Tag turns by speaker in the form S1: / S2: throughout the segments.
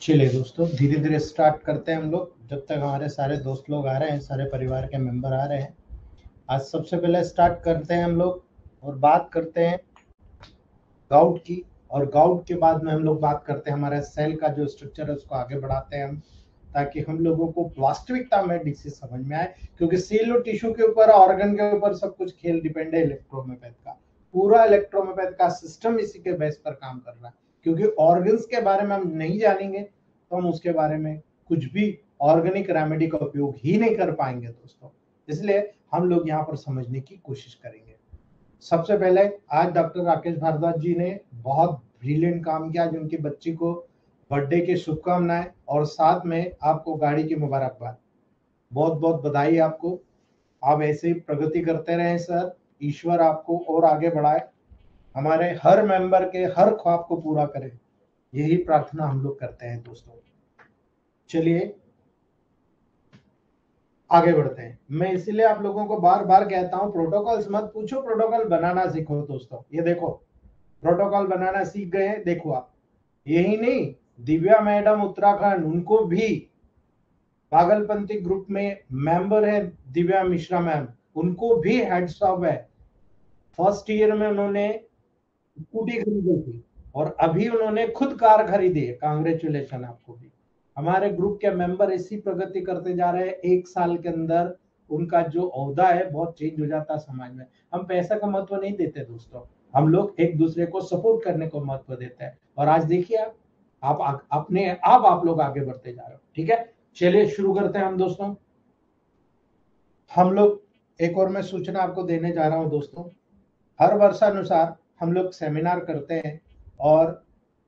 S1: चलिए दोस्तों, धीरे धीरे स्टार्ट करते हैं हम लोग। जब तक हमारे सारे दोस्त लोग आ रहे हैं, सारे परिवार के मेंबर आ रहे हैं, आज सबसे पहले स्टार्ट करते हैं हम लोग और बात करते हैं गाउट की। और गाउट के बाद में हम लोग बात करते हैं हमारे सेल का जो स्ट्रक्चर है उसको आगे बढ़ाते हैं हम, ताकि हम लोगों को वास्तविकता में डिसीज समझ में आए। क्योंकि सेल और टिश्यू के ऊपर, ऑर्गन के ऊपर सब कुछ खेल डिपेंड है इलेक्ट्रोमैथ का। पूरा इलेक्ट्रोमैथ का सिस्टम इसी के बेस पर काम कर रहा है। क्योंकि ऑर्गन्स के बारे में हम नहीं जानेंगे तो हम उसके बारे में कुछ भी ऑर्गेनिक रेमेडी का उपयोग ही नहीं कर पाएंगे दोस्तों। इसलिए हम लोग यहाँ पर समझने की कोशिश करेंगे। सबसे पहले आज डॉक्टर राकेश भारद्वाज जी ने बहुत ब्रिलियंट काम किया। जो उनकी बच्ची को बर्थडे की शुभकामनाएं और साथ में आपको गाड़ी की मुबारकबाद। बहुत बहुत बधाई आपको। आप ऐसे ही प्रगति करते रहें सर। ईश्वर आपको और आगे बढ़ाए, हमारे हर मेंबर के हर ख्वाब को पूरा करे, यही प्रार्थना हम लोग करते हैं दोस्तों। चलिए आगे बढ़ते हैं। मैं इसीलिए आप लोगों को बार बार कहता हूं, प्रोटोकॉल्स मत पूछो, प्रोटोकॉल बनाना सीखो दोस्तों। ये देखो, प्रोटोकॉल बनाना सीख गए हैं। देखो आप, यही नहीं, दिव्या मैडम उत्तराखंड, उनको भी पागलपंथी ग्रुप में मेंबर है दिव्या मिश्रा मैम, उनको भी हेड्स ऑफ है। फर्स्ट ईयर में उन्होंने स्कूटी खरीदी थी और अभी उन्होंने खुद कार खरीदी है। कांग्रेचुलेशन आपको भी। हमारे ग्रुप के मेंबर ऐसी प्रगति करते जा रहे हैं, एक साल के अंदर उनका जो ओहदा है बहुत चेंज हो जाता है समाज में। हम पैसा का महत्व नहीं देते दोस्तों, हम लोग एक दूसरे को सपोर्ट करने को महत्व देते हैं। और आज देखिए आप अपने आप लोग आगे बढ़ते जा रहे हो। ठीक है, चलिए शुरू करते हैं हम दोस्तों। हम लोग एक और मैं सूचना आपको देने जा रहा हूं दोस्तों। हर वर्षानुसार हम लोग सेमिनार करते हैं और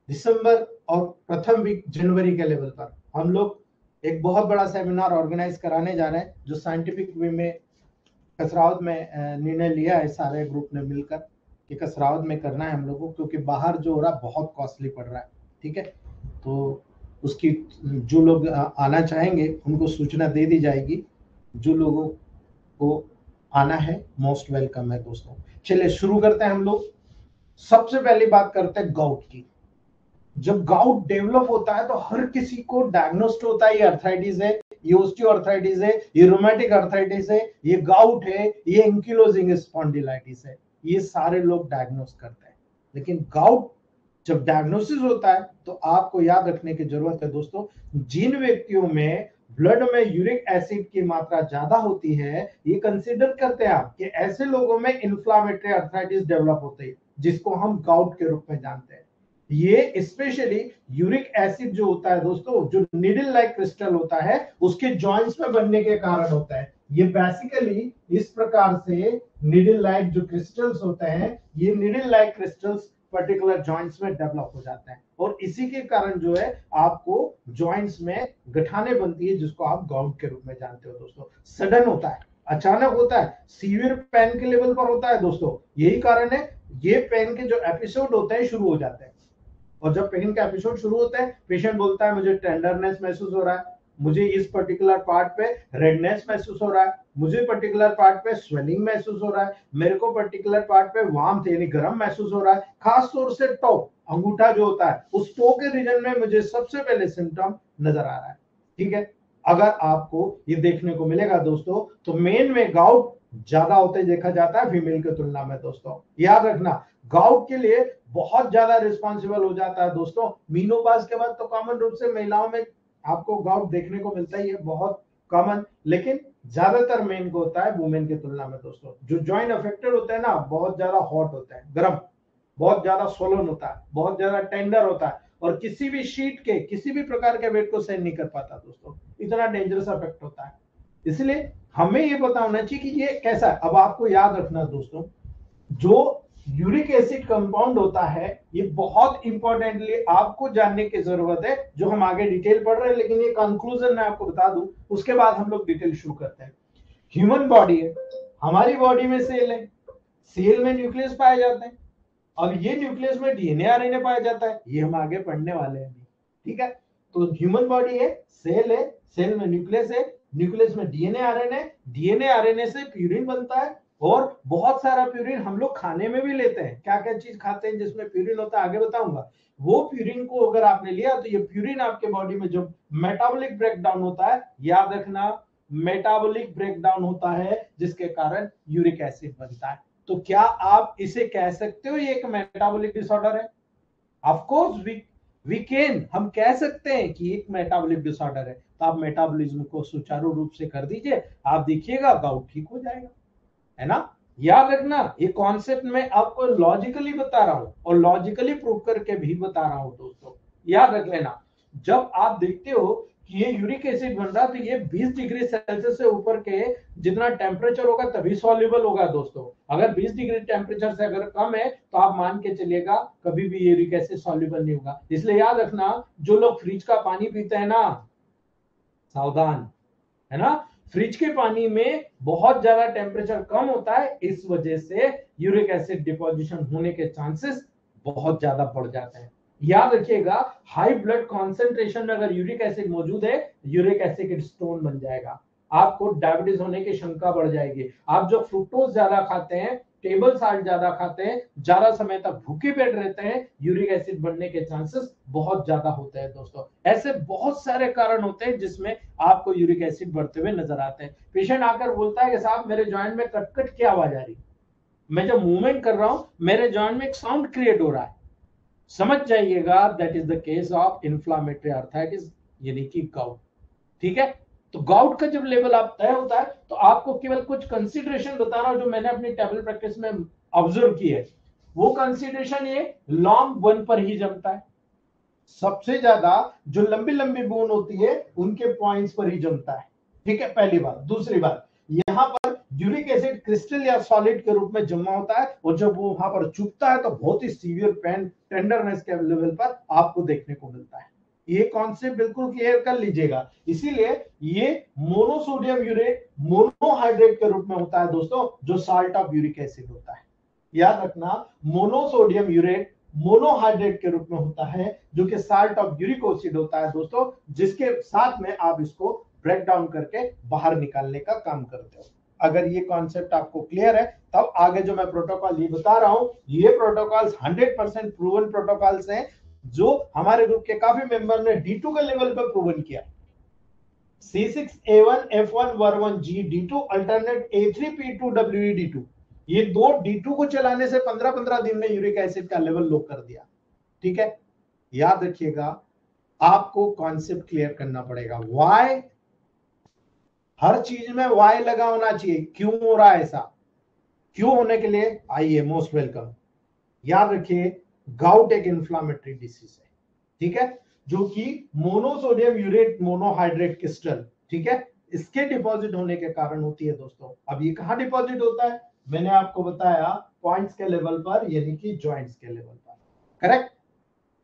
S1: दिसंबर और प्रथम वीक जनवरी के लेवल पर हम लोग एक बहुत बड़ा सेमिनार ऑर्गेनाइज कराने जा रहे हैं, जो साइंटिफिक वे में कसरावत में निर्णय लिया है सारे ग्रुप ने मिलकर कि कसरावत में करना है हम लोगों को। क्योंकि बाहर जो हो रहा बहुत कॉस्टली पड़ रहा है। ठीक है, तो उसकी जो लोग आना चाहेंगे उनको सूचना दे दी जाएगी। जो लोगों को आना है मोस्ट वेलकम है दोस्तों। चलिए शुरू करते हैं हम लोग। सबसे पहली बात करते हैं गाउट की। जब गाउट डेवलप होता है तो हर किसी को डायग्नोस्ट होता है, ये अर्थराइटिस है, ये ऑस्टियोआर्थराइटिस है, ये रूमेटिक अर्थराइटिस है, ये गाउट है, ये एंकिलोजिंग स्पॉन्डिलाइटिस है। ये सारे लोग डायग्नोस करते हैं। लेकिन गाउट जब डायग्नोसिस होता है तो आपको याद रखने की जरूरत है दोस्तों, जिन व्यक्तियों में ब्लड में यूरिक एसिड की मात्रा ज्यादा होती है, ये कंसीडर करते हैं आप कि ऐसे लोगों में इन्फ्लामेटरी अर्थराइटिस डेवलप होती है, जिसको हम गाउट के रूप में जानते हैं। ये स्पेशली यूरिक एसिड जो होता है दोस्तों, जो निडल लाइक क्रिस्टल होता है, उसके जॉइंट्स में बनने के कारण होता है। ये बेसिकली इस प्रकार से निडल लाइक जो क्रिस्टल्स होते हैं, ये needle like crystals particular joints में डेवलप हो जाते हैं और इसी के कारण जो है आपको जॉइंट्स में गठाने बनती है, जिसको आप गाउट के रूप में जानते हो दोस्तों। सडन होता है, अचानक होता है, सीवियर पेन के लेवल पर होता है दोस्तों। यही कारण है, ये पेन के जो एपिसोड होते हैं शुरू हो जाते हैं। और जब पेन का एपिसोड शुरू होता है, पेशेंट बोलता है मुझे टेंडरनेस महसूस हो रहा है, मुझे इस पर्टिकुलर पार्ट पे रेडनेस महसूस हो रहा है, मुझे पर्टिकुलर पार्ट पे स्वेलिंग महसूस हो रहा है, मेरे को पर्टिकुलर पार्ट पे वार्मथ यानी गर्म महसूस हो रहा है। खास तौर से टो, अंगूठा जो होता है, उस टो के रीजन में मुझे सबसे पहले सिम्टम नजर आ रहा है। ठीक है, अगर आपको ये देखने को मिलेगा दोस्तों, तो मेन में गाउट ज्यादा होते देखा जाता है फीमेल की तुलना में दोस्तों। याद रखना, गाउट के लिए बहुत ज्यादा रिस्पॉन्सिबल हो जाता है दोस्तों। मीनोपाज के बाद तो कॉमन रूप से महिलाओं में आपको गाउट देखने को मिलता ही है, बहुत कॉमन। लेकिन ज्यादातर मेन को होता है वुमेन की तुलना में दोस्तों। जो जॉइंट अफेक्टेड होता है ना, बहुत ज्यादा हॉट होता है, गर्म, बहुत ज्यादा सोलन होता है, बहुत ज्यादा टेंडर होता है और किसी भी शीट के किसी भी प्रकार के वेट को सहन नहीं कर पाता दोस्तों। इतना डेंजरस इफेक्ट होता है। इसलिए हमें ये पता होना चाहिए कि ये कैसा है। अब आपको याद रखना दोस्तों, जो यूरिक एसिड कंपाउंड होता है, ये बहुत इंपॉर्टेंटली आपको जानने की जरूरत है, जो हम आगे डिटेल पढ़ रहे हैं। लेकिन ये कंक्लूजन मैं आपको बता दूं, उसके बाद हम लोग डिटेल शुरू करते हैं। ह्यूमन बॉडी है, हमारी बॉडी में सेल है, सेल में न्यूक्लियस पाए जाते हैं। अब ये न्यूक्लियस में डीएनए आरएनए पाया जाता है, ये हम आगे पढ़ने वाले हैं अभी। ठीक है, तो ह्यूमन बॉडी है, सेल है, सेल में न्यूक्लियस है, न्यूक्लियस में डीएनए आरएनए, डीएनए आरएनए से प्यूरिन बनता है और बहुत सारा प्यूरिन हम लोग खाने में भी लेते हैं। क्या क्या चीज खाते हैं जिसमें प्यूरिन होता है आगे बताऊंगा। वो प्यूरिन को अगर आपने लिया तो ये प्यूरिन आपके बॉडी में जो मेटाबॉलिक ब्रेकडाउन होता है, याद रखना मेटाबॉलिक ब्रेकडाउन होता है जिसके कारण यूरिक एसिड बनता है। तो क्या आप इसे कह सकते हो ये एक मेटाबॉलिक डिसऑर्डर है? ऑफ कोर्स वी कैन, हम कह सकते हैं कि एक मेटाबॉलिक डिसऑर्डर है। तो आप मेटाबॉलिज्म को सुचारू रूप से कर दीजिए, आप देखिएगा गाउट ठीक हो जाएगा, है ना। याद रखना ये कॉन्सेप्ट मैं आपको लॉजिकली बता रहा हूं और लॉजिकली प्रूव करके भी बता रहा हूं दोस्तों, याद रख लेना। जब आप देखते हो कि ये यूरिक एसिड बन रहा है तो ये 20 डिग्री सेल्सियस से ऊपर के जितना टेम्परेचर होगा तभी सॉल्युबल होगा दोस्तों। अगर 20 डिग्री टेम्परेचर से अगर कम है तो आप मान के चलिएगा कभी भी यूरिक एसिड सॉल्युबल नहीं होगा। इसलिए याद रखना जो लोग फ्रिज का पानी पीते हैं ना, सावधान, है ना। फ्रिज के पानी में बहुत ज्यादा टेम्परेचर कम होता है, इस वजह से यूरिक एसिड डिपोजिशन होने के चांसेस बहुत ज्यादा बढ़ जाते हैं। याद रखिएगा हाई ब्लड कॉन्सेंट्रेशन में अगर यूरिक एसिड मौजूद है, यूरिक एसिड स्टोन बन जाएगा, आपको डायबिटीज होने की शंका बढ़ जाएगी। आप जो फ्रुक्टोज ज्यादा खाते हैं, टेबल साल्ट ज्यादा खाते हैं, ज्यादा समय तक भूखे पेट रहते हैं, यूरिक एसिड बढ़ने के चांसेस बहुत ज्यादा होते हैं दोस्तों। ऐसे बहुत सारे कारण होते हैं जिसमें आपको यूरिक एसिड बढ़ते हुए नजर आते हैं। पेशेंट आकर बोलता है कि साहब मेरे जॉइंट में कट कट की आवाज आ रही, मैं जब मूवमेंट कर रहा हूं मेरे जॉइंट में एक साउंड क्रिएट हो रहा है, समझ जाइएगा that is the case of inflammatory arthritis यानी कि गाउट। ठीक है, तो गाउट का जब लेवल आप तय होता है तो आपको केवल कुछ कंसीडरेशन बता रहा हूं जो मैंने अपनी टेबल प्रैक्टिस में ऑब्जर्व की है। वो कंसीडरेशन ये लॉन्ग वन पर ही जमता है, सबसे ज्यादा जो लंबी लंबी बूंद होती है उनके पॉइंट्स पर ही जमता है। ठीक है, पहली बात। दूसरी बात, यहां पर यूरिक एसिड क्रिस्टल या सॉलिड के रूप में जमा होता है और जब वो वहां पर चुभता है तो बहुत ही सीवियर पेन टेंडरनेस के लेवल पर आपको देखने को मिलता है। ये कॉन्सेप्ट बिल्कुल क्लियर कर लीजिएगा। इसीलिए ये मोनोसोडियम यूरेट मोनोहाइड्रेट के रूप में होता है दोस्तों, जो साल्ट ऑफ यूरिक एसिड होता है। याद रखना मोनोसोडियम यूरेट मोनोहाइड्रेट के रूप में होता है जो कि साल्ट ऑफ यूरिक एसिड होता है दोस्तों, जिसके साथ में आप इसको ब्रेक डाउन करके बाहर निकालने का काम करते हो। अगर ये कॉन्सेप्ट आपको क्लियर है तब आगे जो मैं प्रोटोकॉल ये बता रहा हूं, ये प्रोटोकॉल्स 100% प्रूवन प्रोटोकॉल्स हैं जो हमारे ग्रुप के काफी मेंबर ने D2 के लेवल पर प्रूवन किया। C6A1 F1 Ver1G D2 alternate A3P2 WeD2, ये दो D2 को चलाने से 15-15 दिन में यूरिक एसिड का लेवल लो कर दिया। ठीक है, याद रखिएगा आपको कॉन्सेप्ट क्लियर करना पड़ेगा। वाई, हर चीज में वाई लगा होना चाहिए, क्यों हो रहा है ऐसा, क्यों होने के लिए आइए, मोस्ट वेलकम। याद रखिए गाउट एक इंफ्लामेटरी डिसीज है, ठीक है, जो कि मोनोसोडियम यूरेट मोनोहाइड्रेट क्रिस्टल, ठीक है, इसके डिपॉजिट होने के कारण होती है दोस्तों। अब ये कहां डिपॉजिट होता है, मैंने आपको बताया पॉइंट्स के लेवल पर यानी कि जॉइंट्स के लेवल पर, करेक्ट।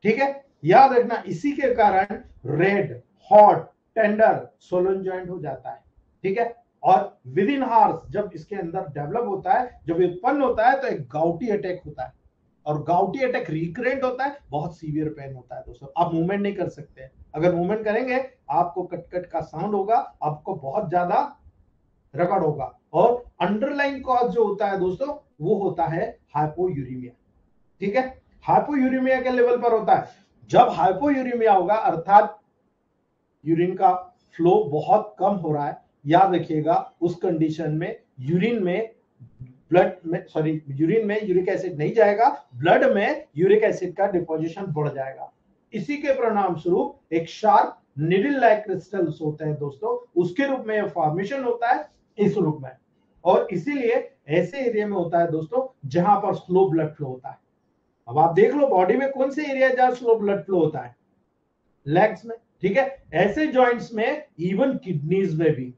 S1: ठीक है, याद रखना इसी के कारण red hot tender Solan joint हो जाता है। ठीक है, और विद इन हार्स जब इसके अंदर डेवलप होता है, जब उत्पन्न होता है तो एक गाउटी अटैक होता है, और गाउटी अटैक रिकरेंट होता है, बहुत सीवियर पेन होता है दोस्तों। आप मूवमेंट नहीं कर सकते, अगर मूवमेंट करेंगे आपको कटकट का साउंड होगा, आपको बहुत ज्यादा रगड़ होगा। और अंडरलाइन कॉज जो होता है दोस्तों वो होता है हाइपोयूरिमिया। ठीक है, हाइपोयूरिमिया के लेवल पर होता है। जब हाइपोयूरिमिया होगा अर्थात यूरिन का फ्लो बहुत कम हो रहा है, याद रखिएगा उस कंडीशन में यूरिन में ब्लड में यूरिन में यूरिक एसिड नहीं जाएगा, ब्लड में यूरिक एसिड का डिपोजिशन बढ़ जाएगा। इसी के परिणाम स्वरूप एक शार्प निडल लाइक क्रिस्टल्स होते हैं दोस्तों, उसके रूप में फॉर्मेशन होता है इस रूप में। और इसीलिए ऐसे एरिया में होता है दोस्तों जहां पर स्लो ब्लड फ्लो होता है। अब आप देख लो बॉडी में कौन से एरिया जहां स्लो ब्लड फ्लो होता है, लेग्स में। ठीक है, ऐसे जॉइंट्स में इवन किडनीज में भी,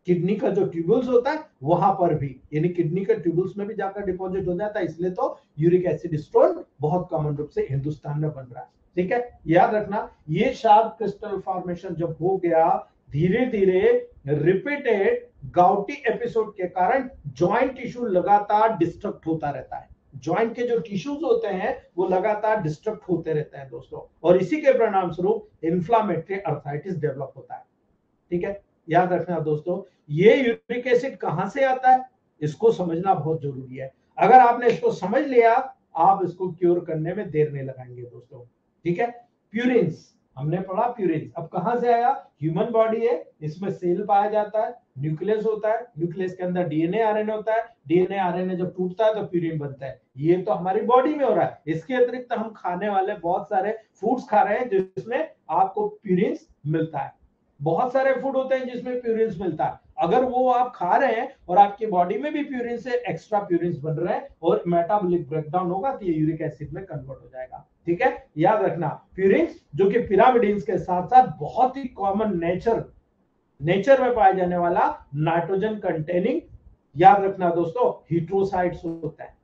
S1: किडनी का जो ट्यूबल्स होता है वहां पर भी, यानी किडनी के ट्यूबल्स में भी जाकर डिपॉजिट हो जाता है। इसलिए तो यूरिक एसिड स्टोन बहुत कॉमन रूप से हिंदुस्तान में बन रहा है। ठीक है, याद रखना ये शार्प क्रिस्टल फॉर्मेशन जब हो गया, धीरे धीरे रिपीटेड गाउटी एपिसोड के कारण जॉइंट टिश्यू लगातार डिस्ट्रक्ट होता रहता है। जॉइंट के जो टिश्यूज होते हैं वो लगातार डिस्ट्रक्ट होते रहते हैं दोस्तों, और इसी के परिणाम स्वरूप इन्फ्लामेटरी अर्थराइटिस डेवलप होता है। ठीक है, याद रखना दोस्तों, ये यूरिक एसिड कहां से आता है, इसको समझना बहुत जरूरी है। अगर आपने इसको समझ लिया, आप इसको क्योर करने में देर नहीं लगाएंगे दोस्तों। ठीक है, प्यूरिन्स हमने पढ़ा। प्यूरिन अब कहां से आया? ह्यूमन बॉडी है, इसमें सेल पाया जाता है, न्यूक्लियस होता है, न्यूक्लियस के अंदर डीएनए आरएनए होता है, डीएनए आरएनए जब टूटता है तो प्यूरिन बनता है। ये तो हमारी बॉडी में हो रहा है। इसके अतिरिक्त हम खाने वाले बहुत सारे फूड्स खा रहे हैं जिसमें आपको प्यूरिन मिलता है। बहुत सारे फूड होते हैं जिसमें प्यूरिन मिलता है। अगर वो आप खा रहे हैं और आपकी बॉडी में भी प्यूरिन से एक्स्ट्रा प्यूरिन बन रहे हैं और मेटाबॉलिक ब्रेकडाउन होगा तो ये यूरिक एसिड में कन्वर्ट हो जाएगा। ठीक है, याद रखना प्यूरिन जो कि पिरामिडिन्स के साथ साथ बहुत ही कॉमन नेचर में पाया जाने वाला नाइट्रोजन कंटेनिंग, याद रखना दोस्तों, हेट्रोसाइट्स होता है।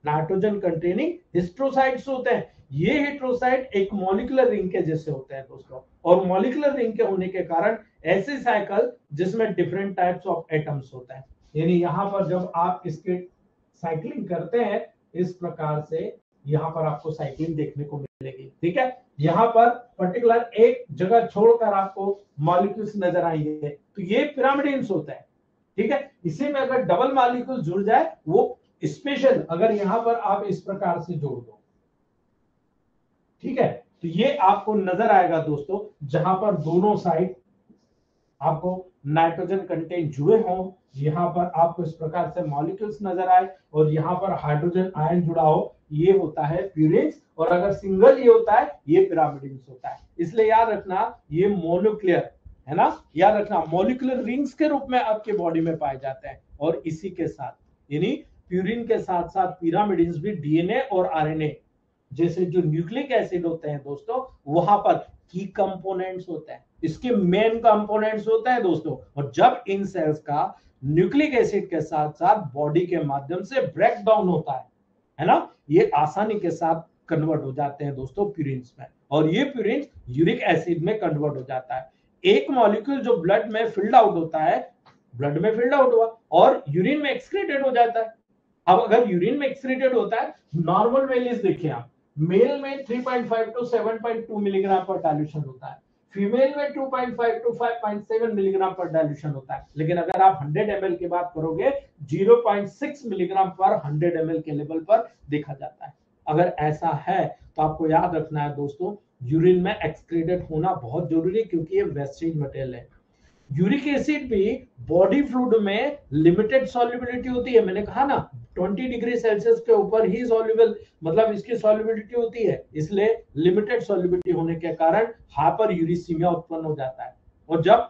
S1: नाइट्रोजन कंटेनिंग हिस्ट्रोसाइट्स होते हैं। ये हेट्रोसाइट एक मॉलिक्यूलर रिंग के जैसे होते हैं दोस्तों, और मॉलिक्यूलर रिंग के होने के कारण ऐसे साइकिल जिसमें डिफरेंट टाइप्स ऑफ एटम्स होता है। यानी यहां पर जब आप इसके साइक्लिंग करते हैं इस प्रकार से यहां पर आपको साइक्लिंग देखने को मिलेगी। ठीक है, यहां पर पर्टिकुलर एक जगह छोड़कर आपको मॉलिक्यूल्स नजर आएंगे, तो ये पिरामिडिन्स होता है। ठीक है, इसी में अगर डबल मॉलिक्यूल जुड़ जाए वो स्पेशल, अगर यहां पर आप इस प्रकार से जोड़ दो, ठीक है, तो ये आपको नजर आएगा दोस्तों, जहां पर दोनों साइड आपको नाइट्रोजन कंटेंट जुड़े हों, यहां पर आपको इस प्रकार से मॉलिक्यूल्स नजर आए और यहां पर हाइड्रोजन आयन जुड़ा हो, ये होता है प्यूरिन्स। और अगर सिंगल ये होता है, ये पिरामिडिन्स होता है। इसलिए याद रखना ये मोनोक्लियर है ना, याद रखना मॉलिक्यूलर रिंग्स के रूप में आपके बॉडी में पाए जाते हैं। और इसी के साथ यानी प्यूरिन के साथ साथ पिरामिडिन्स भी डीएनए और आरएनए जैसे जो न्यूक्लिक एसिड होते हैं दोस्तों, वहां पर की कंपोनेंट्स होते हैं, इसके मेन कंपोनेंट्स होते हैं दोस्तों। और जब इन सेल्स का न्यूक्लिक एसिड के साथ साथ बॉडी के माध्यम से ब्रेक डाउन होता है ना, ये आसानी के साथ कन्वर्ट हो जाते हैं दोस्तों प्यूरिन्स में, और ये प्यूरिन यूरिक एसिड में कन्वर्ट हो जाता है। एक मॉलिक्यूल जो ब्लड में फिल्ड आउट होता है, ब्लड में फिल्ड आउट हुआ और यूरिन में एक्सक्रीटेड हो जाता है। अब अगर यूरिन में एक्सक्रीटेड होता है, नॉर्मल वैल्यूज देखिए आप, मेल में 3.5 टू 7.2 मिलीग्राम पर डाइल्यूशन होता है, फीमेल में 2.5 टू 5.7 मिलीग्राम पर डाइल्यूशन होता है। लेकिन अगर आप 100 ml की बात करोगे 0.6 मिलीग्राम पर 100 ml के लेवल पर देखा जाता है। अगर ऐसा है तो आपको याद रखना है दोस्तों, यूरिन में एक्सक्रीटेड होना बहुत जरूरी है, क्योंकि ये वेस्टेज मटेरियल है। यूरिक एसिड भी बॉडी फ्लूइड में लिमिटेड सॉल्युबिलिटी होती है। मैंने कहा ना 20 डिग्री सेल्सियस के ऊपर ही सॉल्युबल, मतलब इसकी सॉल्युबिलिटी होती है, इसलिए लिमिटेड सॉल्युबिलिटी होने के कारण हाइपर यूरिसीमिया उत्पन्न हो जाता है। और जब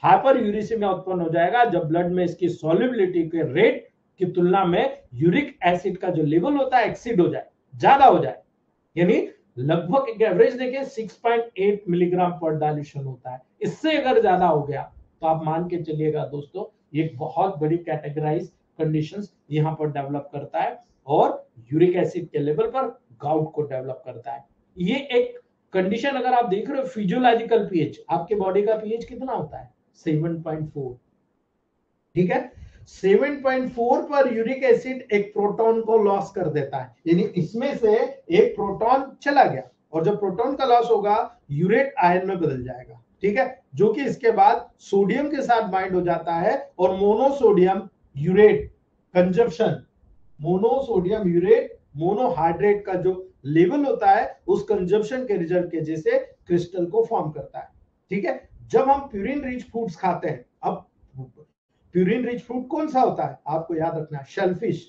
S1: हाइपर यूरिसीमिया उत्पन्न हो जाएगा, जब ब्लड में इसकी सॉल्युबिलिटी के रेट की तुलना में यूरिक एसिड का जो लेवल होता है एक्सीड हो जाए, ज्यादा हो जाए, यानी लगभग एक एवरेज देखिए 6.8 मिलीग्राम पर डाइल्यूशन होता है, इससे अगर ज्यादा हो गया तो आप मान के चलिएगा दोस्तों, ये बहुत बड़ी कैटेगराइज कंडीशंस यहां पर डेवलप करता है और यूरिक एसिड के लेवल पर गाउट को डेवलप करता है। ये एक कंडीशन अगर आप देख रहे हो फिजियोलॉजिकल पीएच, आपके बॉडी का पीएच कितना होता है? 7.4। ठीक है, 7.4 पर यूरिक एसिड एक प्रोटॉन को लॉस कर देता है, यानी इसमें से एक प्रोटॉन चला गया, और जब प्रोटॉन का लॉस होगा यूरेट आयन में बदल जाएगा। ठीक है, जो कि इसके बाद सोडियम के साथ बाइंड हो जाता है और monosodium urate consumption, monosodium urate monohydrate का जो लेवल होता है उस कंजप्शन के रिजल्ट के जैसे क्रिस्टल को फॉर्म करता है। ठीक है, जब हम प्यूरिन रिच फूड्स खाते हैं, अब प्यूरिन रिच फूड कौन सा होता है आपको याद रखना है? शेलफिश।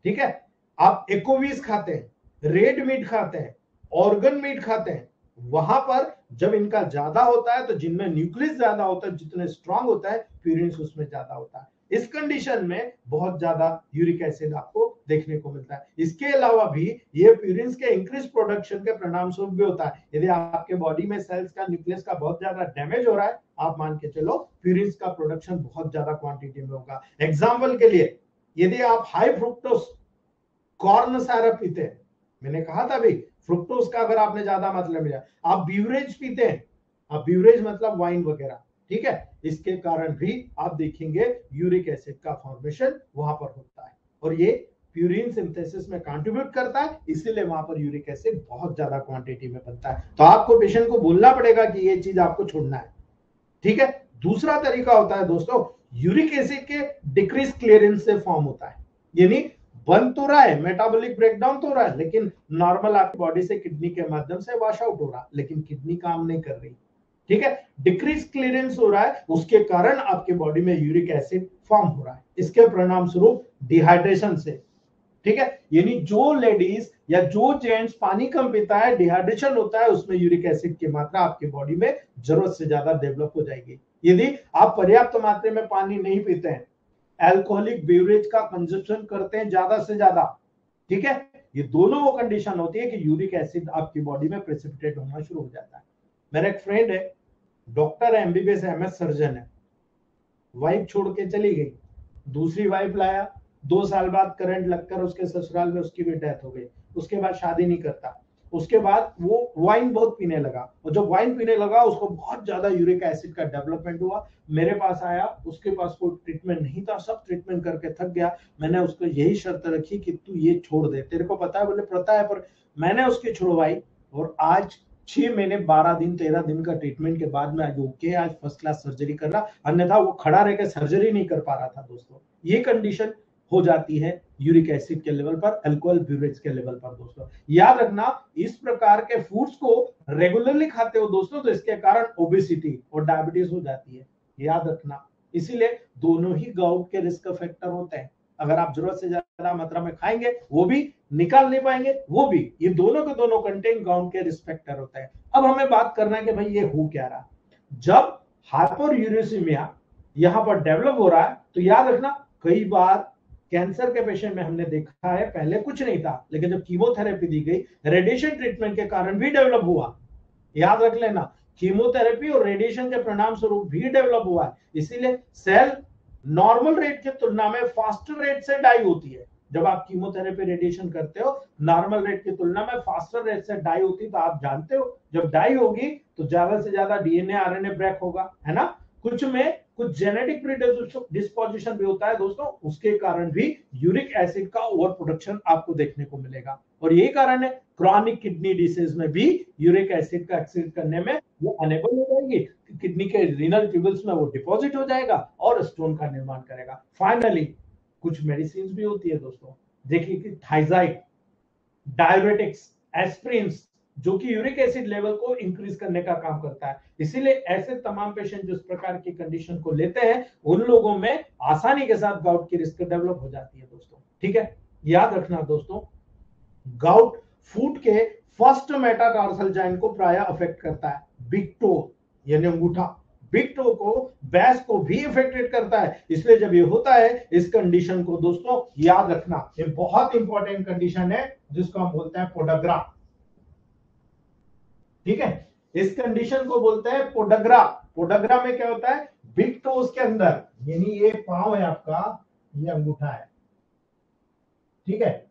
S1: ठीक है, आप एकोवीज खाते हैं, रेड मीट खाते हैं, ऑर्गन मीट खाते हैं, वहां पर जब इनका ज्यादा होता है तो जिनमें न्यूक्लियस ज्यादा होता है, जितने स्ट्रांग होता है प्यूरिन उसमें ज्यादा होता है। इस कंडीशन में बहुत ज्यादा यूरिक एसिड आपको देखने को मिलता है। इसके अलावा भी ये प्यूरिन के इंक्रीज प्रोडक्शन के परिणाम स्वरूप भी होता है। यदि आपके बॉडी में सेल्स का न्यूक्लियस का बहुत ज्यादा डैमेज हो रहा है, आप मान के चलो प्यूरिन का प्रोडक्शन बहुत ज्यादा क्वांटिटी में होगा। एग्जाम्पल के लिए, यदि आप हाई फ्रुक्टोज कॉर्न सिरप पीते हैं, मैंने कहा था भाई फ्रुक्टोज का अगर आपने ज्यादा मतलब लिया, आप बीवरेज पीते हैं, आप बीवरेज मतलब वाइन वगैरह, ठीक है, इसके कारण भी आप देखेंगे यूरिक एसिड का फॉर्मेशन वहां पर होता है, और ये प्यूरिन सिंथेसिस में कंट्रीब्यूट करता है, इसीलिए वहां पर यूरिक एसिड बहुत ज्यादा क्वांटिटी में बनता है। तो आपको पेशेंट को बोलना पड़ेगा कि ये चीज आपको छोड़ना है। ठीक है, दूसरा तरीका होता है दोस्तों यूरिक एसिड के डिक्रीज क्लियरेंस से फॉर्म होता है, यानी बन तो रहा है, मेटाबॉलिक ब्रेकडाउन तो हो रहा है, लेकिन नॉर्मल आपकी बॉडी से किडनी के माध्यम से वॉश आउट हो रहा, लेकिन किडनी काम नहीं कर रही, ठीक है, डिक्रीज क्लियरेंस हो रहा है, उसके कारण आपके बॉडी में यूरिक एसिड फॉर्म हो रहा है, इसके परिणाम स्वरूप डिहाइड्रेशन से, ठीक है, यानी जो लेडीज या जो जेंट्स पानी कम पीता है, डिहाइड्रेशन होता है, उसमें यूरिक एसिड की मात्रा आपके बॉडी में जरूरत से ज्यादा डेवलप हो जाएगी। यदि आप पर्याप्त मात्रा में पानी नहीं पीते हैं, अल्कोहलिक बेवरेज का कंजप्शन करते हैं ज्यादा से ज्यादा, ठीक है, ये दोनों वो कंडीशन होती है कि यूरिक एसिड आपकी बॉडी में प्रेसिपिटेट होना शुरू हो जाता है। मेरा एक फ्रेंड है, डॉक्टर है, एमबीबीएस एमएस सर्जन है, वाइफ छोड़ के चली गई, दूसरी वाइफ लाया, 2 साल बाद करंट लगकर उसके ससुराल में उसकी भी डेथ हो गई, उसके बाद शादी नहीं करता, उसके बाद वो वाइन बहुत पीने लगा, और जब वाइन पीने लगा उसको बहुत ज्यादा यूरिक एसिड का डेवलपमेंट हुआ, मेरे पास आया, उसके पास कोई ट्रीटमेंट नहीं था, सब ट्रीटमेंट करके थक गया, मैंने उसको यही शर्त रखी कि तू ये छोड़ दे, तेरे को पता है, बोले पता है, पर मैंने उसकी छुड़वाई, और आज 6 महीने 12 दिन 13 दिन का ट्रीटमेंट के बाद में आज ओके, आज फर्स्ट क्लास सर्जरी कर रहा, अन्यथा वो खड़ा रहकर सर्जरी नहीं कर पा रहा था दोस्तों। ये कंडीशन हो जाती है यूरिक एसिड के लेवल पर, अल्कोहल ब्यूरेज के लेवल पर दोस्तों। याद रखना, इस प्रकार के फूड्स को रेगुलरली खाते हो दोस्तों, तो इसके कारण ओबेसिटी और डायबिटीज हो जाती है, याद रखना। इसीलिए दोनों ही गाउट के रिस्क फैक्टर होते हैं, अगर आप जरूरत से ज्यादा मात्रा में खाएंगे वो भी निकाल नहीं पाएंगे, वो भी, ये दोनों के दोनों कंटेंट गाउट के रिस्क फैक्टर होते हैं। अब हमें बात करना है कि भाई ये हो क्या रहा, जब हाइपरयूरेसिमिया यहां पर डेवलप हो रहा है, तो याद रखना, कई बार कैंसर के पेशेंट में हमने देखा है, पहले कुछ नहीं था, लेकिन जब कीमोथेरेपी दी गई, रेडिएशन ट्रीटमेंट के कारण भी डेवलप हुआ, याद रख लेना, कीमोथेरेपी और रेडिएशन के परिणाम स्वरूप भी डेवलप हुआ है, इसीलिए सेल नॉर्मल रेट की तुलना में फास्टर रेट से डाई होती है। जब आप कीमोथेरेपी रेडिएशन करते हो, नॉर्मल रेट की तुलना में फास्टर रेट से डाई होती है, तो आप जानते हो जब डाई होगी तो ज्यादा से ज्यादा डीएनए आरएनए ब्रेक होगा, है ना, कुछ में कुछ जेनेटिक प्रीडिस्पोजिशन भी होता है दोस्तों, उसके कारण भी यूरिक एसिड का ओवर प्रोडक्शन आपको देखने को मिलेगा, और यही कारण है क्रॉनिक किडनी डिसीज में भी यूरिक एसिड का एक्सेस करने में वो अनेबल हो जाएगी, किडनी के रीनल ट्यूबल्स में वो डिपॉजिट हो जाएगा और स्टोन का निर्माण करेगा। फाइनली कुछ मेडिसिन भी होती है दोस्तों, देखिए कि थाइजाइड, डायरेटिक्स, एस्प्रिन, जो कि यूरिक एसिड लेवल को इंक्रीज करने का काम करता है, इसीलिए ऐसे तमाम पेशेंट जो इस प्रकार की कंडीशन को लेते हैं, उन लोगों में आसानी के साथ गाउट की रिस्क डेवलप हो जाती है दोस्तों, ठीक है। याद रखना दोस्तों, गाउट फुट के फर्स्ट मेटाटार्सल जॉइंट को प्राय अफेक्ट करता है, बिग टो यानी अंगूठा, बिग टो को, बैस को भी अफेक्टेड करता है, इसलिए जब ये होता है, इस कंडीशन को दोस्तों याद रखना, ये बहुत इंपॉर्टेंट कंडीशन है जिसको हम बोलते हैं पोडाग्रा, ठीक है, इस कंडीशन को बोलते हैं पोडाग्रा। पोडाग्रा में क्या होता है, बिग टोज के अंदर, यानी ये पांव है आपका, ये अंगूठा है, ठीक है,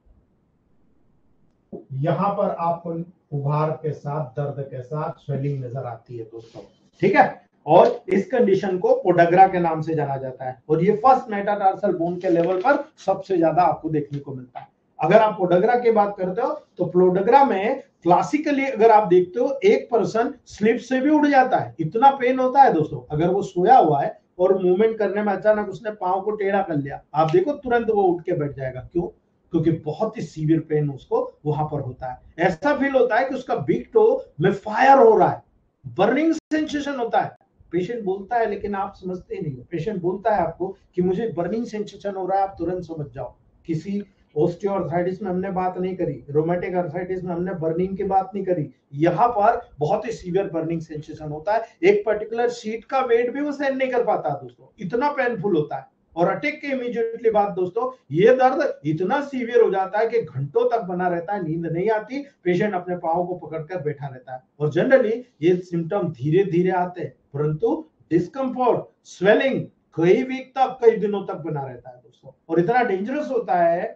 S1: यहां पर आपको उभार के साथ, दर्द के साथ स्वेलिंग नजर आती है दोस्तों, ठीक है, और इस कंडीशन को पोडाग्रा के नाम से जाना जाता है, और ये फर्स्ट मेटाटार्सल बोन के लेवल पर सबसे ज्यादा आपको देखने को मिलता है। अगर आप पोडाग्रा की बात करते हो, तो पोडाग्रा में क्लासिकली अगर आप देखते हो, एक पर्सन स्लिप से भी उड़ जाता है, इतना पेन होता है दोस्तों, अगर वो सोया हुआ है और मूवमेंट करने में अचानक उसने पांव को टेढ़ा कर लिया, आप देखो तुरंत वो उठ के बैठ जाएगा, क्यों, क्योंकि बहुत ही सीवियर पेन उसको वहां पर होता है, ऐसा फील होता है कि उसका बिग टो में फायर हो रहा है, बर्निंग सेंसेशन होता है, पेशेंट बोलता है, लेकिन आप समझते नहीं, पेशेंट बोलता है आपको कि मुझे बर्निंग सेंसेशन हो रहा है, आप तुरंत समझ जाओ। किसी ऑस्टियोआर्थराइटिस में हमने बात नहीं करी, रोमेटिक आर्थराइटिस में हमने बर्निंग की बात नहीं करी, यहाँ पर बहुत ही सीवियर बर्निंग सेंसेशन होता है, एक पर्टिकुलर शीट का वेट भी वो सहन नहीं कर पाता दोस्तों, इतना पेनफुल होता है, और अटैक के इमीडिएटली बाद दोस्तों ये दर्द इतना सीवियर हो जाता है कि घंटों तक बना रहता है, नींद नहीं आती, पेशेंट अपने पाँव को पकड़कर बैठा रहता है, और जनरली ये सिम्टम धीरे धीरे आते हैं, परंतु डिस्कम्फर्ट, स्वेलिंग कई वीक तक, कई दिनों तक बना रहता है दोस्तों, और इतना डेंजरस होता है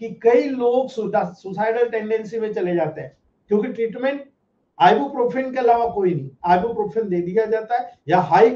S1: कि कई लोग सुसाइडल टेंडेंसी में चले जाते हैं, क्योंकि ट्रीटमेंट आइबुप्रोफेन के अलावा कोई नहीं, आइबुप्रोफेन दे दिया जाता है या हाई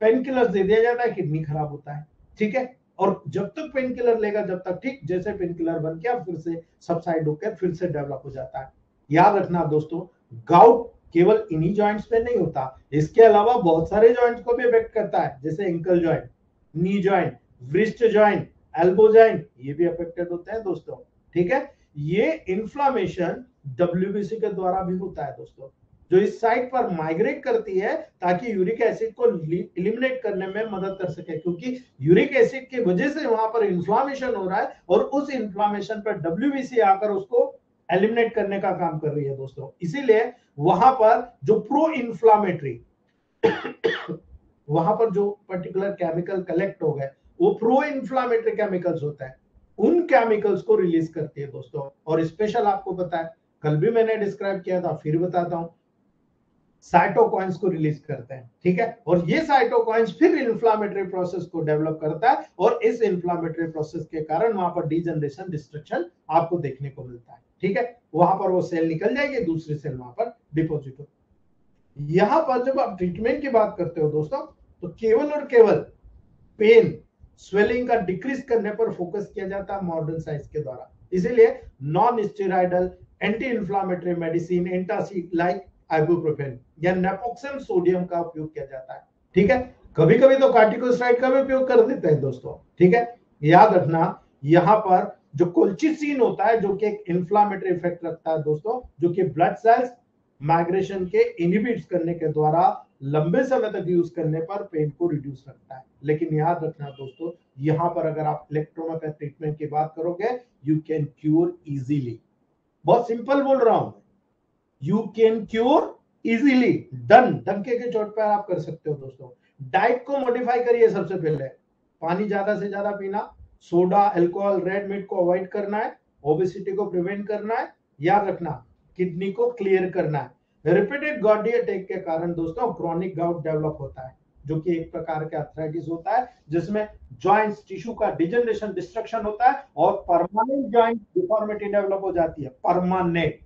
S1: पेन किलर दे दिया जाता है, किडनी खराब होता है, ठीक है, और जब तक पेन किलर लेगा जब तक ठीक, जैसे पेन किलर बन गया फिर से सबसाइड होकर फिर से डेवलप हो जाता है। याद रखना दोस्तों, गाउट केवल इन्हीं जॉइंट्स पे नहीं होता, इसके अलावा बहुत सारे जॉइंट्स को भी अफेक्ट करता है, जैसे ankle joint, knee joint, wrist joint, elbow joint, ये भी अफेक्टेड होते हैं दोस्तों। ठीक है, ये इन्फ्लामेशन डब्ल्यूबीसी के द्वारा भी होता है दोस्तों, जो इस साइट पर माइग्रेट करती है ताकि यूरिक एसिड को एलिमिनेट करने में मदद कर सके, क्योंकि यूरिक एसिड की वजह से वहां पर इन्फ्लामेशन हो रहा है और उस इन्फ्लामेशन पर डब्ल्यूबीसी आकर उसको एलिमिनेट करने का काम कर रही है दोस्तों। इसीलिए वहां पर जो प्रो इन्फ्लामेटरी वहां पर जो पर्टिकुलर केमिकल कलेक्ट हो गए वो प्रो इन्फ्लामेटरी केमिकल्स होता है, उन केमिकल्स को रिलीज करती है दोस्तों। और स्पेशल आपको पता है, कल भी मैंने डिस्क्राइब किया था, फिर बताता हूं, साइटोकाइंस को रिलीज करते हैं। ठीक है, और ये साइटोकाइंस फिर इन्फ्लामेटरी प्रोसेस को डेवलप करता है और इस इन्फ्लामेटरी प्रोसेस के कारण वहां पर डीजनरेशन, डिस्ट्रक्शन आपको देखने को मिलता है। ठीक है, वहां पर वो सेल निकल जाएगी, दूसरी सेल वहां पर डिपोजिट हो। यहां पर जब आप ट्रीटमेंट की बात करते हो दोस्तों, तो केवल और केवल पेन, स्वेलिंग का डिक्रीज करने पर फोकस किया जाता है मॉडर्न साइंस के द्वारा। इसीलिए non steroidal anti inflammatory medicine, antacid like ibuprofen या नेपोक्सेम सोडियम का उपयोग किया जाता है। ठीक है, कभी कभी तो कार्टिकोस्टेरॉइड का भी उपयोग कर देते हैं दोस्तों। ठीक है, याद रखना, यहां पर जो कोल्चिसिन होता है जो कि एक इंफ्लामेटरी इफेक्ट रखता है दोस्तों, जो कि ब्लड सेल्स माइग्रेशन के इनहिबिट करने के द्वारा लंबे समय तक यूज करने पर पेन को रिड्यूस रखता है। लेकिन याद रखना दोस्तों, यहां पर अगर आप इलेक्ट्रोमेकेनिकल ट्रीटमेंट की बात करोगे, यू कैन क्योर इजीली। बहुत सिंपल बोल रहा हूं, you can cure easily, done, डंके के चोट पर आप कर सकते हो दोस्तों। डाइट को मॉडिफाई करिए, सबसे पहले पानी ज्यादा से ज्यादा पीना, सोडा, अल्कोहल, रेड मीट को अवॉइड करना है, ओबेसिटी को प्रिवेंट करना है, याद रखना किडनी को क्लियर करना है। रिपीटेड गॉडी अटैक के कारण दोस्तों क्रॉनिक गाउट डेवलप होता है, जो कि एक प्रकार का आर्थराइटिस होता है, जिसमें जॉइंट्स, टिश्यू का डिजनरेशन, डिस्ट्रक्शन होता है और परमानेंट जॉइंट डिफॉर्मिटी डेवलप हो जाती है, परमानेंट।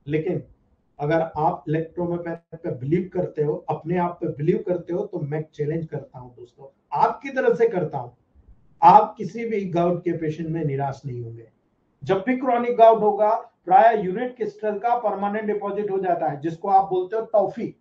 S1: लेकिन अगर आप इलेक्ट्रोमेकेनिक्स पे बिलीव करते हो, अपने आप पे बिलीव करते हो, तो मैं चैलेंज करता हूं दोस्तों, आपकी तरफ से करता हूं, आप किसी भी गाउट के पेशेंट में निराश नहीं होंगे। जब भी क्रॉनिक गाउट होगा, प्राय यूरिक क्रिस्टल का परमानेंट डिपॉजिट हो जाता है, जिसको आप बोलते हो टॉफी।